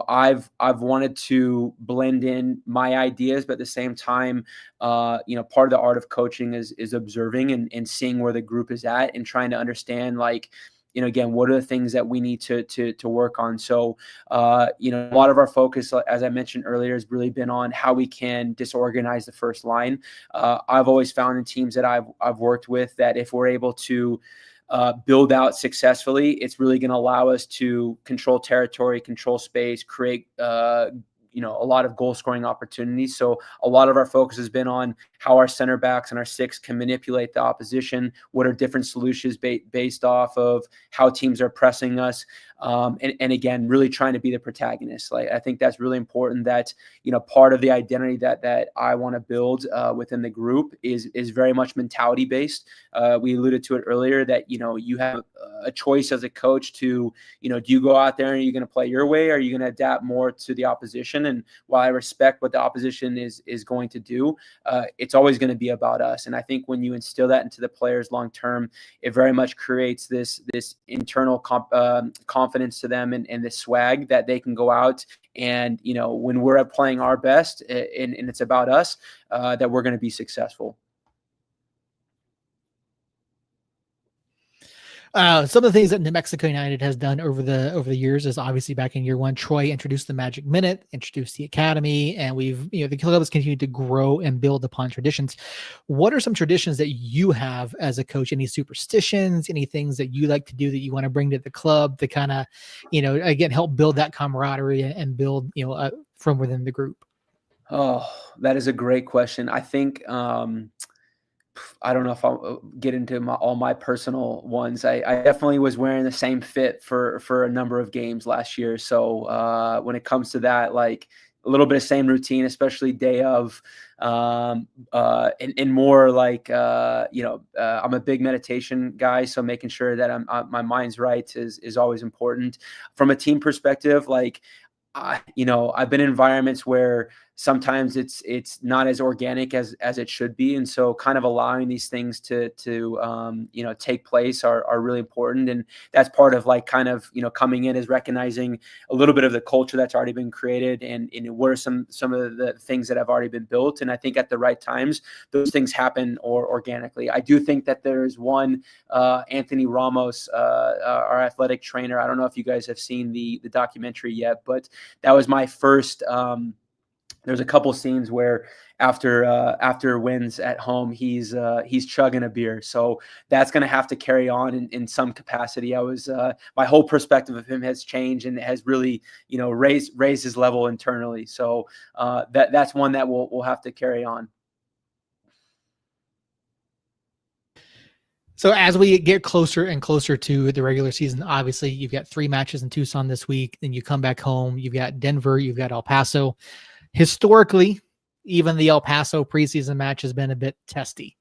I've wanted to blend in my ideas, but at the same time, part of the art of coaching is observing and seeing where the group is at and trying to understand, like, again, what are the things that we need to work on? So, a lot of our focus, as I mentioned earlier, has really been on how we can disorganize the first line. I've always found in teams that I've worked with that if we're able to build out successfully, it's really going to allow us to control territory, control space, create a lot of goal scoring opportunities. So a lot of our focus has been on how our center backs and our six can manipulate the opposition. What are different solutions based off of how teams are pressing us? And again, really trying to be the protagonist. Like, I think that's really important that, part of the identity that I want to build within the group is very much mentality based. We alluded to it earlier that, you have a choice as a coach to, do you go out there and you're going to play your way? Or are you going to adapt more to the opposition? And while I respect what the opposition is going to do, it's always going to be about us. And I think when you instill that into the players long term, it very much creates this internal confidence to them and the swag that they can go out and, when we're playing our best and it's about us, that we're going to be successful. Some of the things that New Mexico United has done over the years is obviously back in year one, Troy introduced the Magic Minute, introduced the academy, and the club has continued to grow and build upon traditions. What are some traditions that you have as a coach? Any superstitions, any things that you like to do that you want to bring to the club to kind of, again, help build that camaraderie and build, from within the group? Oh, that is a great question. I think, I don't know if I'll get into all my personal ones. I definitely was wearing the same fit for a number of games last year. So when it comes to that, like a little bit of same routine, especially day of, and more like I'm a big meditation guy, so making sure that my mind's right is always important. From a team perspective, like I've been in environments where sometimes it's not as organic as it should be, and so kind of allowing these things to take place are really important, and that's part of like kind of coming in is recognizing a little bit of the culture that's already been created, and what are some of the things that have already been built, and I think at the right times those things happen or organically. I do think that there's one Anthony Ramos, our athletic trainer. I don't know if you guys have seen the documentary yet, but that was my first. There's a couple scenes where after wins at home, he's chugging a beer. So that's going to have to carry on in some capacity. My whole perspective of him has changed and has really raised his level internally. So that's one that we'll have to carry on. So as we get closer and closer to the regular season, obviously you've got 3 matches in Tucson this week. Then you come back home. You've got Denver. You've got El Paso. Historically, even the El Paso preseason match has been a bit testy.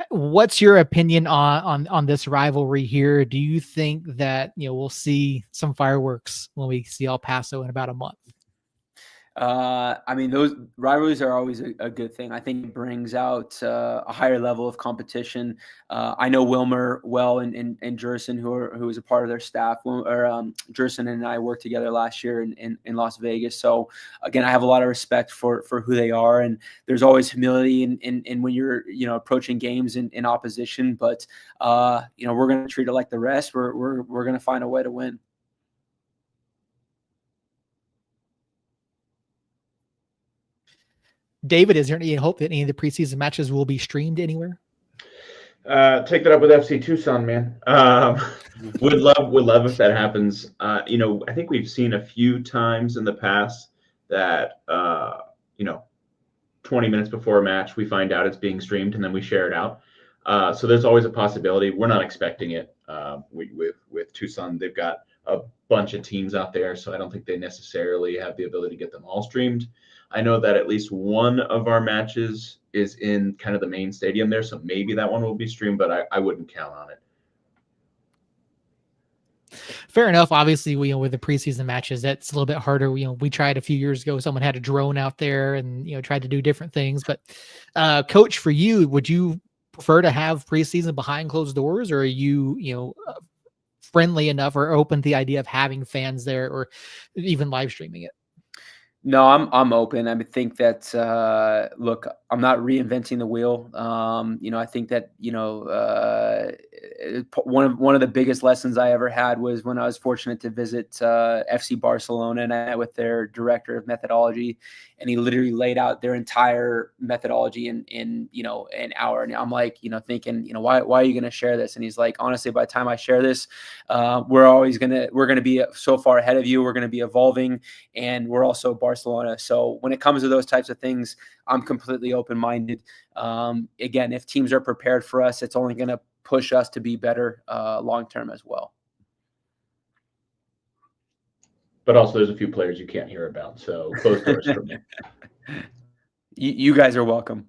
What's your opinion on this rivalry here? Do you think that we'll see some fireworks when we see El Paso in about a month? I mean, those rivalries are always a good thing. I think it brings out a higher level of competition. I know Wilmer well and Jerson, who was a part of their staff. Jerson and I worked together last year in Las Vegas. So again, I have a lot of respect for who they are, and there's always humility in when you're approaching games in opposition. But we're going to treat it like the rest. We're going to find a way to win. David, is there any hope that any of the preseason matches will be streamed anywhere? Take that up with FC Tucson, man. Would love if that happens. I think we've seen a few times in the past that 20 minutes before a match we find out it's being streamed and then we share it out. So there's always a possibility. We're not expecting it. With Tucson, they've got a bunch of teams out there, so I don't think they necessarily have the ability to get them all streamed. I know that at least one of our matches is in kind of the main stadium there, so maybe that one will be streamed, but I wouldn't count on it. Fair enough. Obviously, with the preseason matches, that's a little bit harder. We tried a few years ago. Someone had a drone out there and tried to do different things. But, Coach, for you, would you prefer to have preseason behind closed doors, or are you friendly enough or open to the idea of having fans there or even live streaming it? No, I'm open. I think that look, I'm not reinventing the wheel. I think that one of the biggest lessons I ever had was when I was fortunate to visit FC Barcelona, and I met with their director of methodology, and he literally laid out their entire methodology in an hour. And I'm like, thinking, why are you going to share this? And he's like, honestly, by the time I share this, we're going to be so far ahead of you. We're going to be evolving, and we're also Barcelona. So when it comes to those types of things, I'm completely open-minded. Again, if teams are prepared for us, it's only going to push us to be better long-term as well. But also there's a few players you can't hear about, so closed doors for me. You guys are welcome.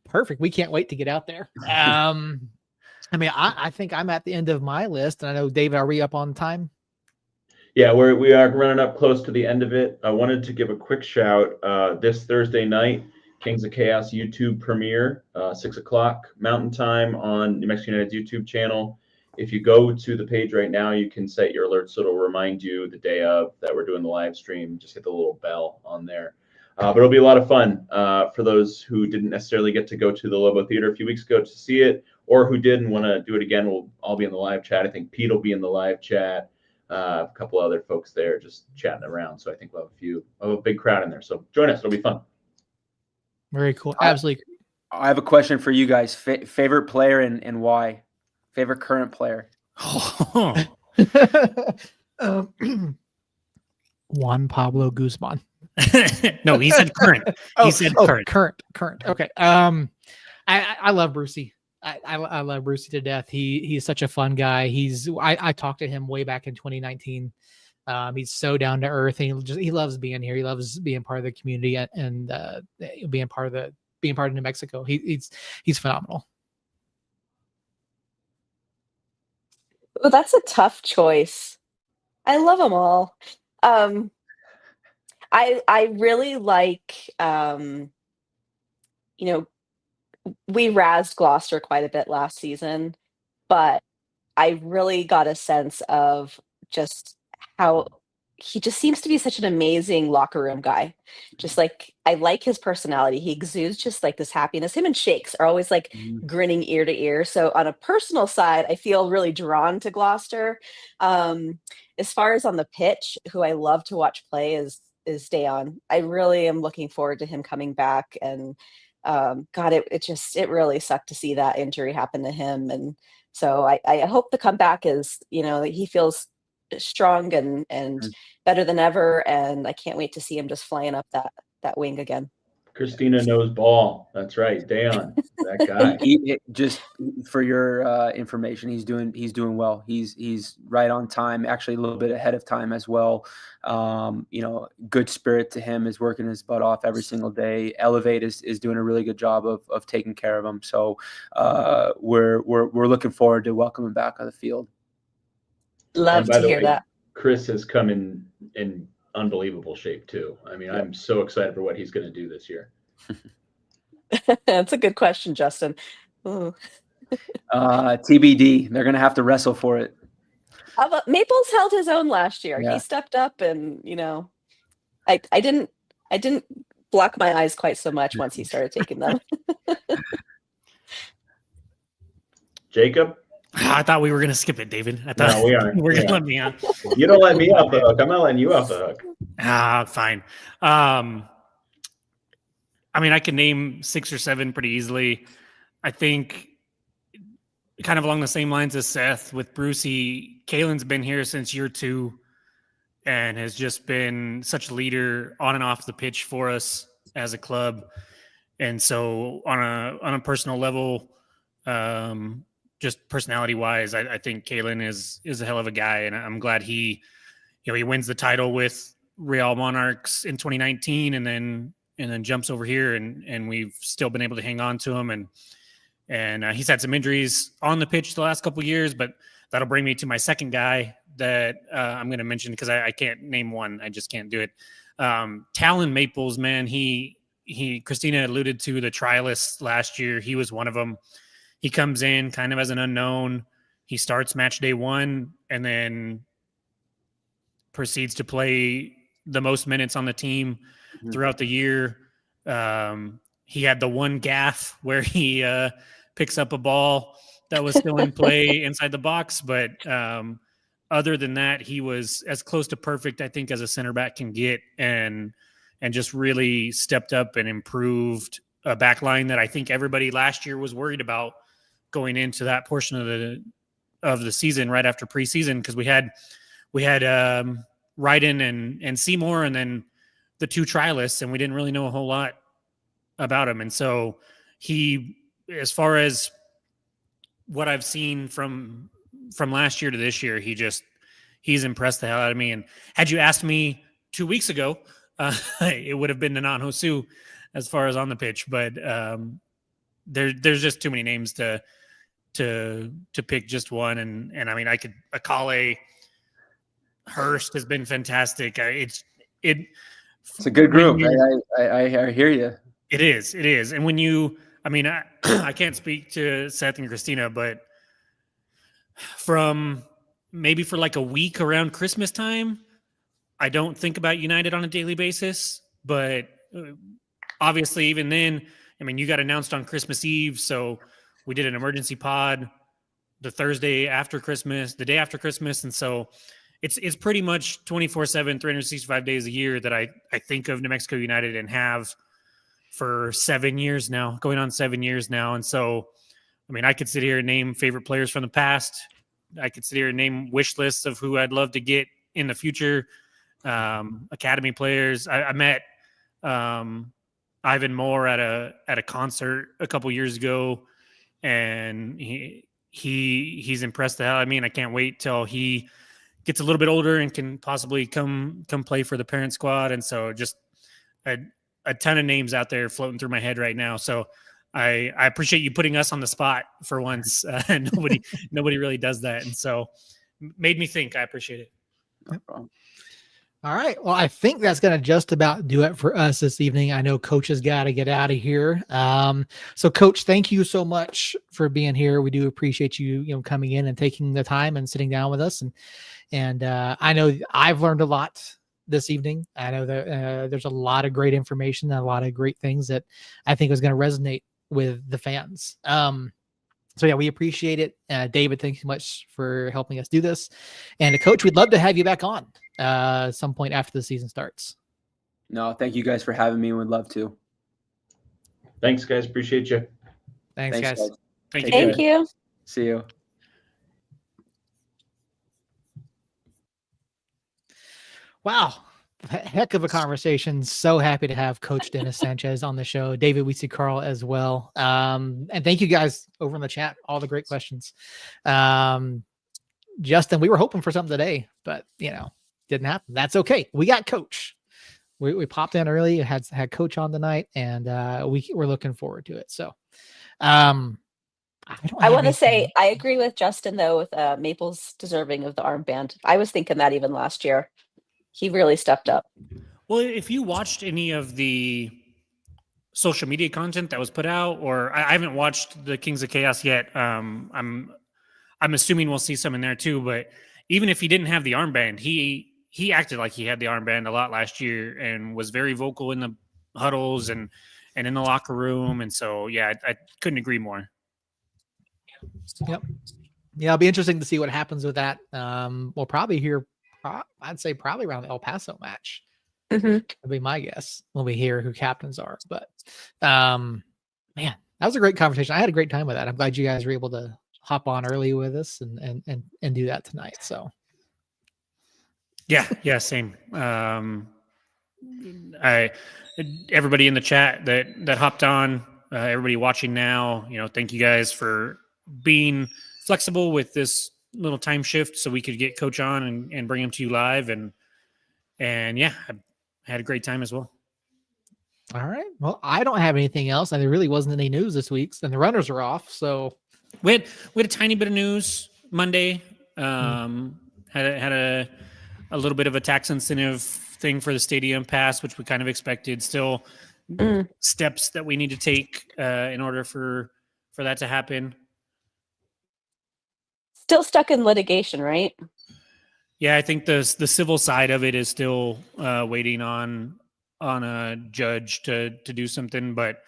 Perfect. We can't wait to get out there. I think I'm at the end of my list, and I know, David, are we up on time? Yeah, we are running up close to the end of it. I wanted to give a quick shout. This Thursday night, Kings of Chaos YouTube premiere, 6 o'clock Mountain Time on New Mexico United's YouTube channel. If you go to the page right now, you can set your alerts so it'll remind you the day of that we're doing the live stream. Just hit the little bell on there. But it'll be a lot of fun for those who didn't necessarily get to go to the Lobo Theater a few weeks ago to see it, or who did and want to do it again. We'll all be in the live chat. I think Pete will be in the live chat. A couple other folks there just chatting around. So I think we'll have a big crowd in there. So join us. It'll be fun. Very cool. Absolutely. I have a question for you guys. Favorite player and why? Favorite current player? Juan Pablo Guzman. No, he said current. He said current. Current. Okay. I love Brucey. I love Brucey to death. He's such a fun guy. I talked to him way back in 2019. He's so down to earth, and he loves being here. He loves being part of the community and being part of New Mexico. He's phenomenal. Oh, that's a tough choice. I love them all. I really like, we razzed Gloucester quite a bit last season, but I really got a sense of just how he just seems to be such an amazing locker room guy. Just like, I like his personality. He exudes just like this happiness. Him and Shakes are always like grinning ear to ear. So on a personal side, I feel really drawn to Gloucester. As far as on the pitch, who I love to watch play is Dayon. I really am looking forward to him coming back. And God, it really sucked to see that injury happen to him. And so I hope the comeback is, that he feels strong and better than ever. And I can't wait to see him just flying up that wing again. Christina knows ball. That's right. Dayon, that guy. Just for your information, he's doing well. He's right on time, actually a little bit ahead of time as well. Good spirit to him, is working his butt off every single day. Elevate is doing a really good job of taking care of him. So we're looking forward to welcoming him back on the field. Love to hear that. Chris has come in unbelievable shape too. I mean, I'm so excited for what he's going to do this year. That's a good question, Justin. TBD. They're going to have to wrestle for it. Maples held his own last year. Yeah. He stepped up, and I didn't block my eyes quite so much once he started taking them. Jacob? I thought we were going to skip it, David. I thought No, we aren't. we're going to let me on. You don't let me off the hook. I'm not letting you off the hook. Fine. I mean, I can name 6 or 7 pretty easily. I think kind of along the same lines as Seth with Brucey. Kalen's been here since year 2 and has just been such a leader on and off the pitch for us as a club. And so on a personal level, just personality wise, I think Kalen is a hell of a guy. And I'm glad he wins the title with Real Monarchs in 2019 and then jumps over here and we've still been able to hang on to him. And he's had some injuries on the pitch the last couple of years, but that'll bring me to my second guy that I'm going to mention because I can't name one. I just can't do it. Talon Maples, man, Christina alluded to the trialists last year. He was one of them. He comes in kind of as an unknown. He starts match day 1 and then proceeds to play the most minutes on the team throughout the year. He had the one gaff where he picks up a ball that was still in play inside the box. But other than that, he was as close to perfect, I think, as a center back can get and just really stepped up and improved a back line that I think everybody last year was worried about going into that portion of the season right after preseason, because we had Ryden and Seymour and then the 2 trialists, and we didn't really know a whole lot about him. And so he, as far as what I've seen from last year to this year, he's impressed the hell out of me. And had you asked me 2 weeks ago, it would have been Nanan Hosu as far as on the pitch, but there's just too many names to pick just one. And I mean, Akale Hurst has been fantastic. It's a good group. I hear you. It is. And when I can't speak to Seth and Christina, but from maybe for like a week around Christmas time, I don't think about United on a daily basis, but obviously, even then, I mean, you got announced on Christmas Eve, so we did an emergency pod the Thursday after Christmas, the day after Christmas, and so it's pretty much 24/7, 365 days a year that I think of New Mexico United and have for 7 years now, going on 7 years now, and so I mean, I could sit here and name favorite players from the past. I could sit here and name wish lists of who I'd love to get in the future. Academy players. I met Ivan Moore at a concert a couple years ago, and he's impressed the hell out of me, and I can't wait till he gets a little bit older and can possibly come play for the parent squad. And so just a ton of names out there floating through my head right now. So I appreciate you putting us on the spot for once. Nobody really does that, and so made me think. I appreciate it. No problem. All right. Well, I think that's going to just about do it for us this evening. I know Coach has got to get out of here. So, Coach, thank you so much for being here. We do appreciate you, coming in and taking the time and sitting down with us. And I know I've learned a lot this evening. I know that there's a lot of great information and a lot of great things that I think is going to resonate with the fans. So yeah, we appreciate it. David, thanks so much for helping us do this. And Coach, we'd love to have you back on some point after the season starts. No, thank you guys for having me. Would love to. Thanks, guys. Appreciate you. Thanks guys. Thank you. See you. Wow. Heck of a conversation. So happy to have Coach Dennis Sanchez on the show. David, we see Carl as well. And thank you guys over in the chat. All the great questions. Justin, we were hoping for something today, but didn't happen. That's okay. We got Coach. We popped in early, had Coach on tonight, and we're looking forward to it. So I want to say I agree with Justin though, with Maple's deserving of the armband. I was thinking that even last year. He really stepped up. Well, if you watched any of the social media content that was put out, or I haven't watched the Kings of Chaos yet. I'm assuming we'll see some in there too. But even if he didn't have the armband, he acted like he had the armband a lot last year and was very vocal in the huddles and in the locker room. And so, yeah, I couldn't agree more. Yep. Yeah, it'll be interesting to see what happens with that. We'll probably hear. I'd say probably around the El Paso match. That'd be my guess when we hear who captains are. But man, that was a great conversation. I had a great time with that. I'm glad you guys were able to hop on early with us and do that tonight. So yeah, same. Everybody in the chat that hopped on, everybody watching now, thank you guys for being flexible with this little time shift so we could get Coach on and bring him to you live. And yeah, I had a great time as well. All right. Well, I don't have anything else. And there really wasn't any news this week, and the runners are off. So we had a tiny bit of news Monday. Had a little bit of a tax incentive thing for the stadium pass, which we kind of expected. Still steps that we need to take in order for that to happen. Still stuck in litigation, right? Yeah, I think the civil side of it is still waiting on a judge to do something, but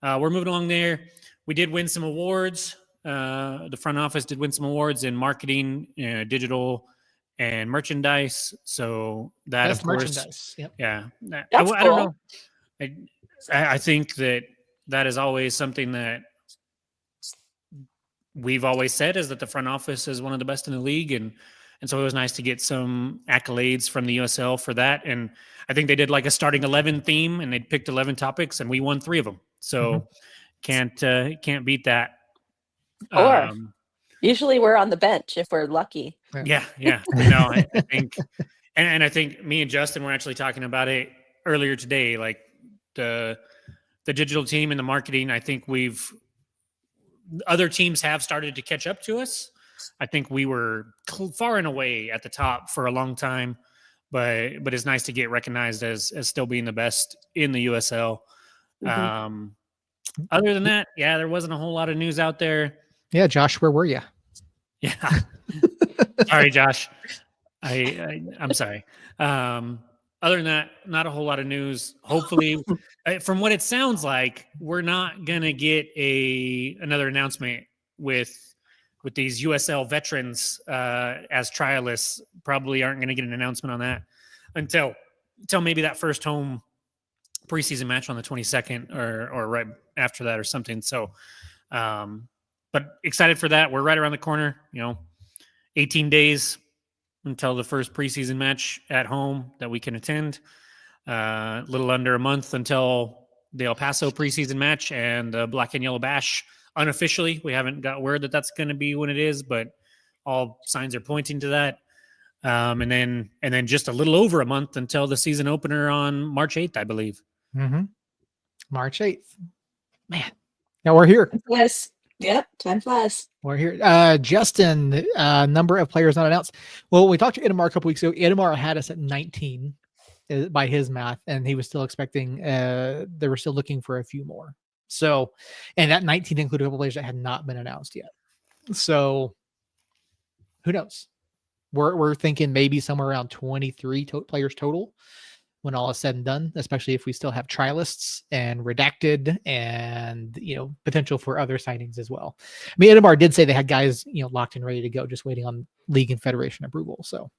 we're moving along there. We did win some awards. The front office did win some awards in marketing, digital, and merchandise. So that, best of course, merchandise. Yep. Yeah. That's I don't know. I think that is always something that we've always said, is that the front office is one of the best in the league. And so it was nice to get some accolades from the USL for that. And I think they did like a starting 11 theme, and they picked 11 topics, and we won 3 of them. So can't beat that. Or usually we're on the bench if we're lucky. Yeah. No, I think, and I think me and Justin were actually talking about it earlier today. Like the digital team and the marketing, I think other teams have started to catch up to us. I think we were far and away at the top for a long time, but it's nice to get recognized as still being the best in the USL. Other than that, yeah, there wasn't a whole lot of news out there. Yeah, Josh, where were you? Yeah. Sorry, Josh. I'm sorry. other than that, not a whole lot of news. Hopefully, from what it sounds like, we're not gonna get another announcement with these USL veterans as trialists. Probably aren't gonna get an announcement on that until maybe that first home preseason match on the 22nd or right after that or something. So, but excited for that. We're right around the corner. 18 days until the first preseason match at home that we can attend. A little under a month until the El Paso preseason match and the Black and Yellow Bash. Unofficially, we haven't got word that that's going to be when it is, but all signs are pointing to that. And then just a little over a month until the season opener on March 8th, I believe. Mm-hmm. March 8th. Man, now we're here. Yes. Yep. Time flies. We're here. Justin, number of players not announced. Well, we talked to Idemar a couple weeks ago. Idemar had us at 19 by his math, and he was still expecting, they were still looking for a few more. So, and that 19 included a couple players that had not been announced yet. So, who knows? We're thinking maybe somewhere around 23 players total when all is said and done, especially if we still have trialists and redacted and, potential for other signings as well. I mean, Idemar did say they had guys, locked and ready to go, just waiting on league and federation approval. So,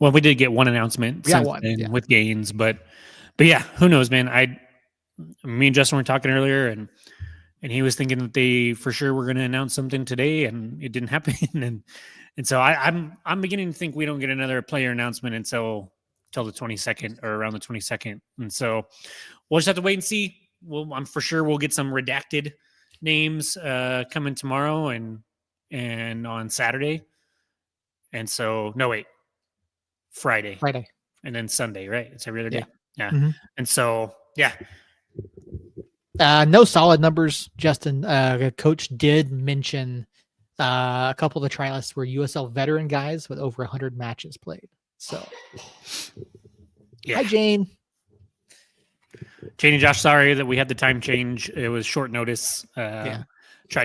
well, we did get one announcement with Gaines, but yeah, who knows, man? Me and Justin were talking earlier, and he was thinking that they for sure were going to announce something today, and it didn't happen. and so I'm beginning to think we don't get another player announcement until the 22nd or around the 22nd. And so we'll just have to wait and see. I'm for sure we'll get some redacted names coming tomorrow and on Saturday. And so, no, wait, Friday. And then Sunday, right? It's every other day. Yeah. Mm-hmm. And so, yeah. No solid numbers. Justin, coach did mention a couple of the trialists were USL veteran guys with over 100 matches played. So, yeah. Hi, Jane. Jane and Josh, sorry that we had the time change. It was short notice. Tried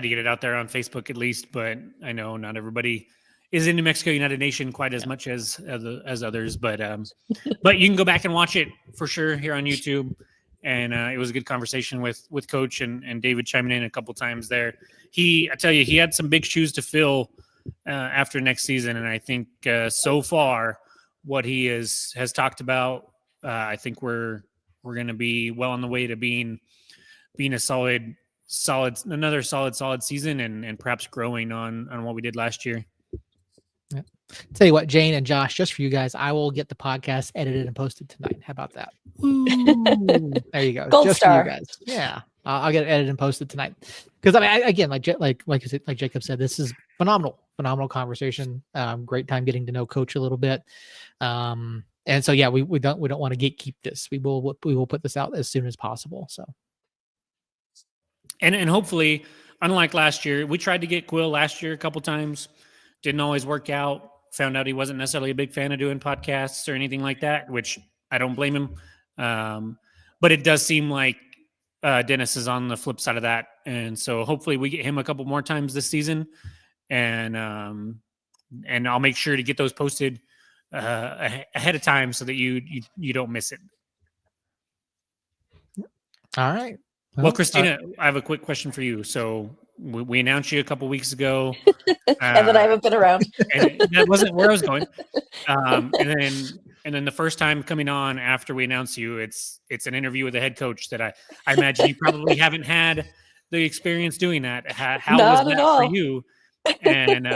to get it out there on Facebook at least, but I know not everybody is in New Mexico United Nation quite as much as others. But you can go back and watch it for sure here on YouTube. And it was a good conversation with Coach and David chiming in a couple times there. I tell you, he had some big shoes to fill after next season, and I think so far what he has talked about, I think we're going to be well on the way to being a solid season and perhaps growing on what we did last year. Yeah. Tell you what, Jane and Josh, just for you guys, I will get the podcast edited and posted tonight. How about that? There you go. Gold just star. For you guys. Yeah, I'll get it edited and posted tonight. Because I mean, again, like Jacob said, this is phenomenal conversation. Great time getting to know Coach a little bit. And so yeah, we don't want to gatekeep this. We will put this out as soon as possible. So, and hopefully, unlike last year, we tried to get Quill last year a couple times. Didn't always work out. Found out he wasn't necessarily a big fan of doing podcasts or anything like that, which I don't blame him. But it does seem like Dennis is on the flip side of that. And so hopefully we get him a couple more times this season. And I'll make sure to get those posted ahead of time so that you don't miss it. All right. Well, Christina, I have a quick question for you. So we announced you a couple weeks ago. And then I haven't been around. And that wasn't where I was going. And then the first time coming on after we announce you, it's an interview with the head coach that I imagine you probably haven't had the experience doing that. How was that for you? And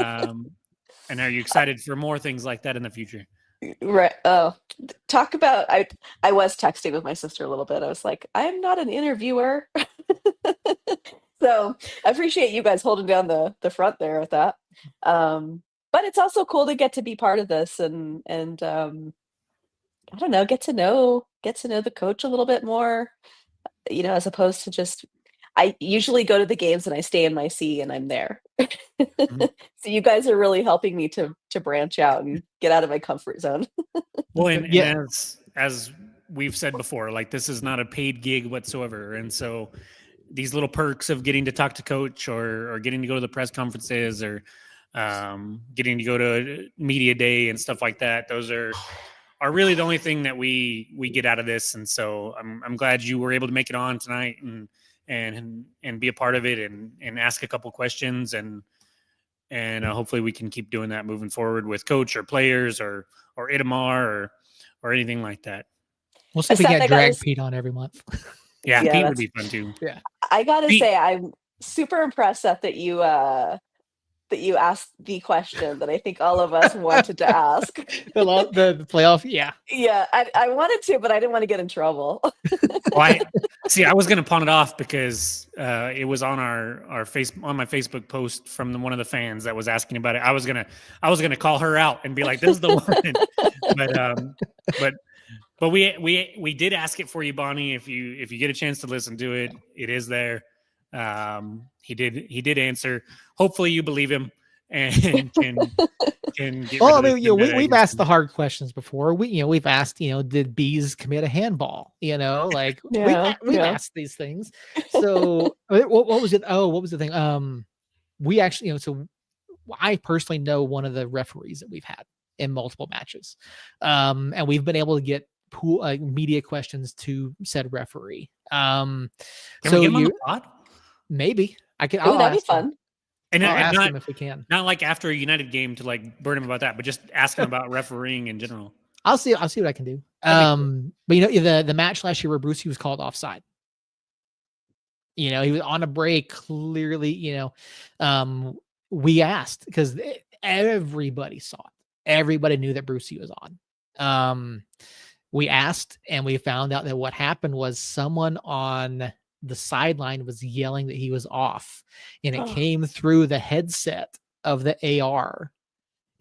are you excited for more things like that in the future? Right. Oh, talk about, I was texting with my sister a little bit. I was like, I'm not an interviewer. So I appreciate you guys holding down the front there with that. But it's also cool to get to be part of this and I don't know, get to know the coach a little bit more, as opposed to just, I usually go to the games and I stay in my seat and I'm there. Mm-hmm. So you guys are really helping me to branch out and get out of my comfort zone. Well, and as we've said before, like this is not a paid gig whatsoever. And so these little perks of getting to talk to Coach or getting to go to the press conferences or getting to go to media day and stuff like that, those are really the only thing that we get out of this. And so I'm glad you were able to make it on tonight and be a part of it and ask a couple questions and hopefully we can keep doing that moving forward with coach or players or Itamar or anything like that. We'll see if we Seth, can drag Pete on every month. Yeah, Yeah, Pete would be fun too. Yeah. I gotta Pete- say, I'm super impressed, Seth, that you asked the question that I think all of us wanted to ask. the playoff, yeah. Yeah, I wanted to, but I didn't want to get in trouble. Well, I was going to pawn it off because it was on on my Facebook post from one of the fans that was asking about it. I was gonna call her out and be like, "This is the one." but we did ask it for you, Bonnie. If you get a chance to listen to it, it is there. He did answer. Hopefully, you believe him and can get. Well, I mean, we've asked the hard questions before. We've asked, did bees commit a handball? Like we've asked these things. So what was it? Oh, what was the thing? We actually, so I personally know one of the referees that we've had in multiple matches, and we've been able to get media questions to said referee. Can we get him on the pod? Maybe I can. Oh, that'd be fun. And I'll ask not, him if we can. Not like after a United game to like burn him about that, but just ask him about refereeing in general. I'll see what I can do. But the match last year where Brucey was called offside. He was on a break. Clearly, we asked because everybody saw it. Everybody knew that Brucey was on. We asked, and we found out that what happened was someone on the sideline was yelling that he was off, and it came through the headset of the AR.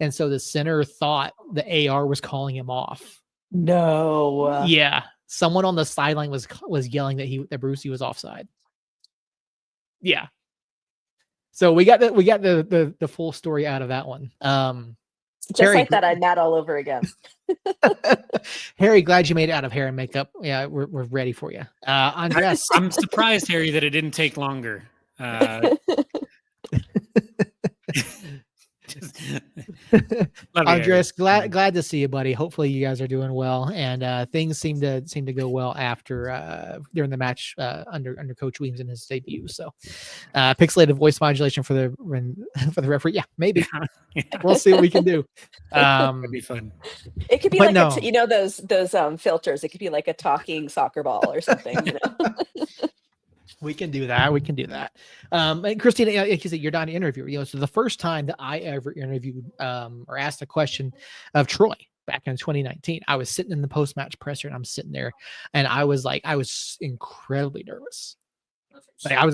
And so the center thought the AR was calling him off. No. Yeah. Someone on the sideline was yelling that Brucey was offside. Yeah. So we got the full story out of that one. Just Harry, like that, I'm mad all over again. Harry, glad you made it out of hair and makeup. Yeah, we're ready for you. Andres. I'm surprised, Harry, that it didn't take longer. Andres, glad to see you, buddy. Hopefully you guys are doing well, and things seem to go well after during the match under Coach Weems in his debut. So, pixelated voice modulation for the referee. Yeah, maybe we'll see what we can do. That'd be fun. It could be like those filters. It could be like a talking soccer ball or something. We can do that. And Christina, like you said, you're not an interviewer. So the first time that I ever interviewed or asked a question of Troy back in 2019, I was sitting in the post-match presser, and I'm sitting there, and I was incredibly nervous. I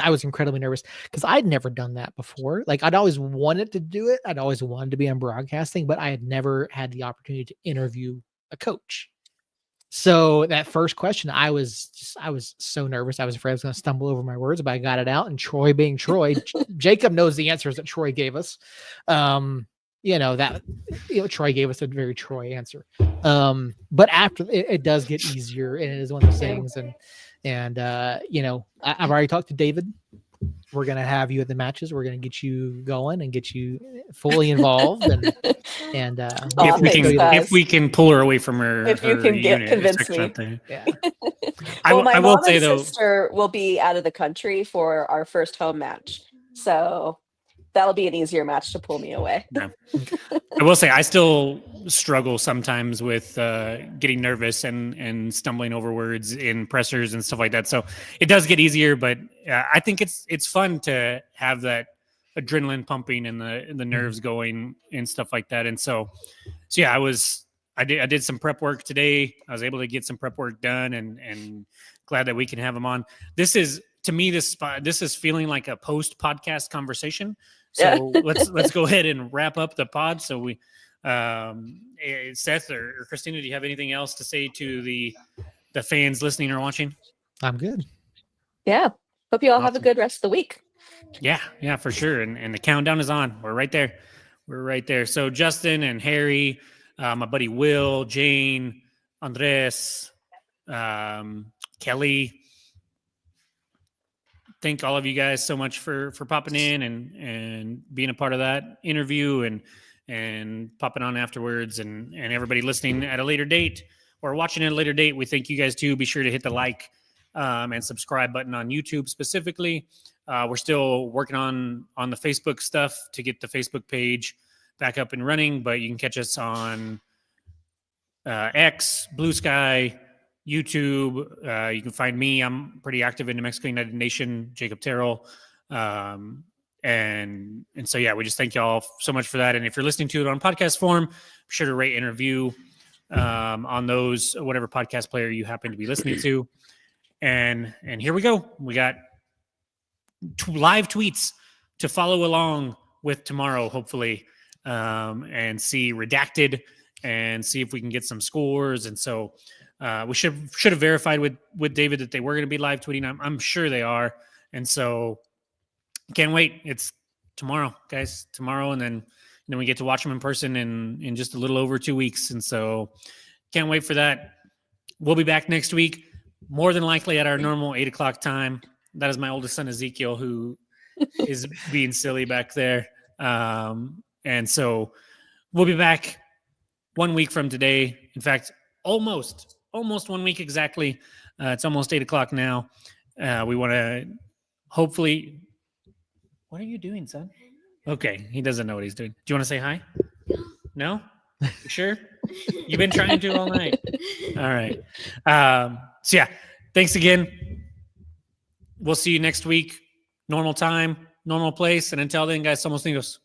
was incredibly nervous because I'd never done that before. Like, I'd always wanted to do it. I'd always wanted to be on broadcasting, but I had never had the opportunity to interview a coach. So that first question, I was so nervous. I was afraid I was going to stumble over my words, but I got it out. And Troy being Troy, Jacob knows the answers that Troy gave us. Troy gave us a very Troy answer. But after it does get easier, and it is one of those things. And I've already talked to David. We're going to have you at the matches. We're going to get you going and get you fully involved. If we can pull her away from her, if you can convince me. Yeah. Well, my I mom will say, and though, sister will be out of the country for our first home match, so that'll be an easier match to pull me away. Yeah. I will say I still struggle sometimes with getting nervous and stumbling over words in pressers and stuff like that. So it does get easier, but I think it's fun to have that adrenaline pumping and the nerves going and stuff like that. And so yeah, I did some prep work today. I was able to get some prep work done, and glad that we can have them on. This is, to me, this is feeling like a post podcast conversation. So let's go ahead and wrap up the pod. So we, Seth or Christina, do you have anything else to say to the fans listening or watching? I'm good. Yeah. Hope you all have a good rest of the week. Yeah, for sure. And the countdown is on. We're right there. So Justin and Harry, my buddy Will, Jane, Andres, Kelly. Thank all of you guys so much for popping in and being a part of that interview, and and popping on afterwards, and everybody listening at a later date or watching at a later date, we thank you guys too. Be sure to hit the like and subscribe button on YouTube specifically. We're still working on the Facebook stuff to get the Facebook page back up and running, but you can catch us on X, Blue Sky, YouTube. You can find me. I'm pretty active in New Mexico United Nation, Jacob Terrell. And so, yeah, we just thank y'all so much for that. And if you're listening to it on podcast form, be sure to rate and review on those, whatever podcast player you happen to be listening to. And here we go. We got live tweets to follow along with tomorrow, hopefully, and see redacted and see if we can get some scores. And so we should have verified with David that they were going to be live tweeting. I'm sure they are. And so can't wait. It's tomorrow, guys, tomorrow. And then we get to watch them in person in just a little over 2 weeks. And so can't wait for that. We'll be back next week, more than likely at our normal 8:00 time. That is my oldest son, Ezekiel, who is being silly back there. And so we'll be back 1 week from today. In fact, almost 1 week exactly. It's almost 8:00 now. We want to hopefully. What are you doing, son? Okay, he doesn't know what he's doing. Do you want to say hi? No? You sure? You've been trying to all night. All right. So yeah, thanks again. We'll see you next week. Normal time, normal place. And until then, guys, somos niños.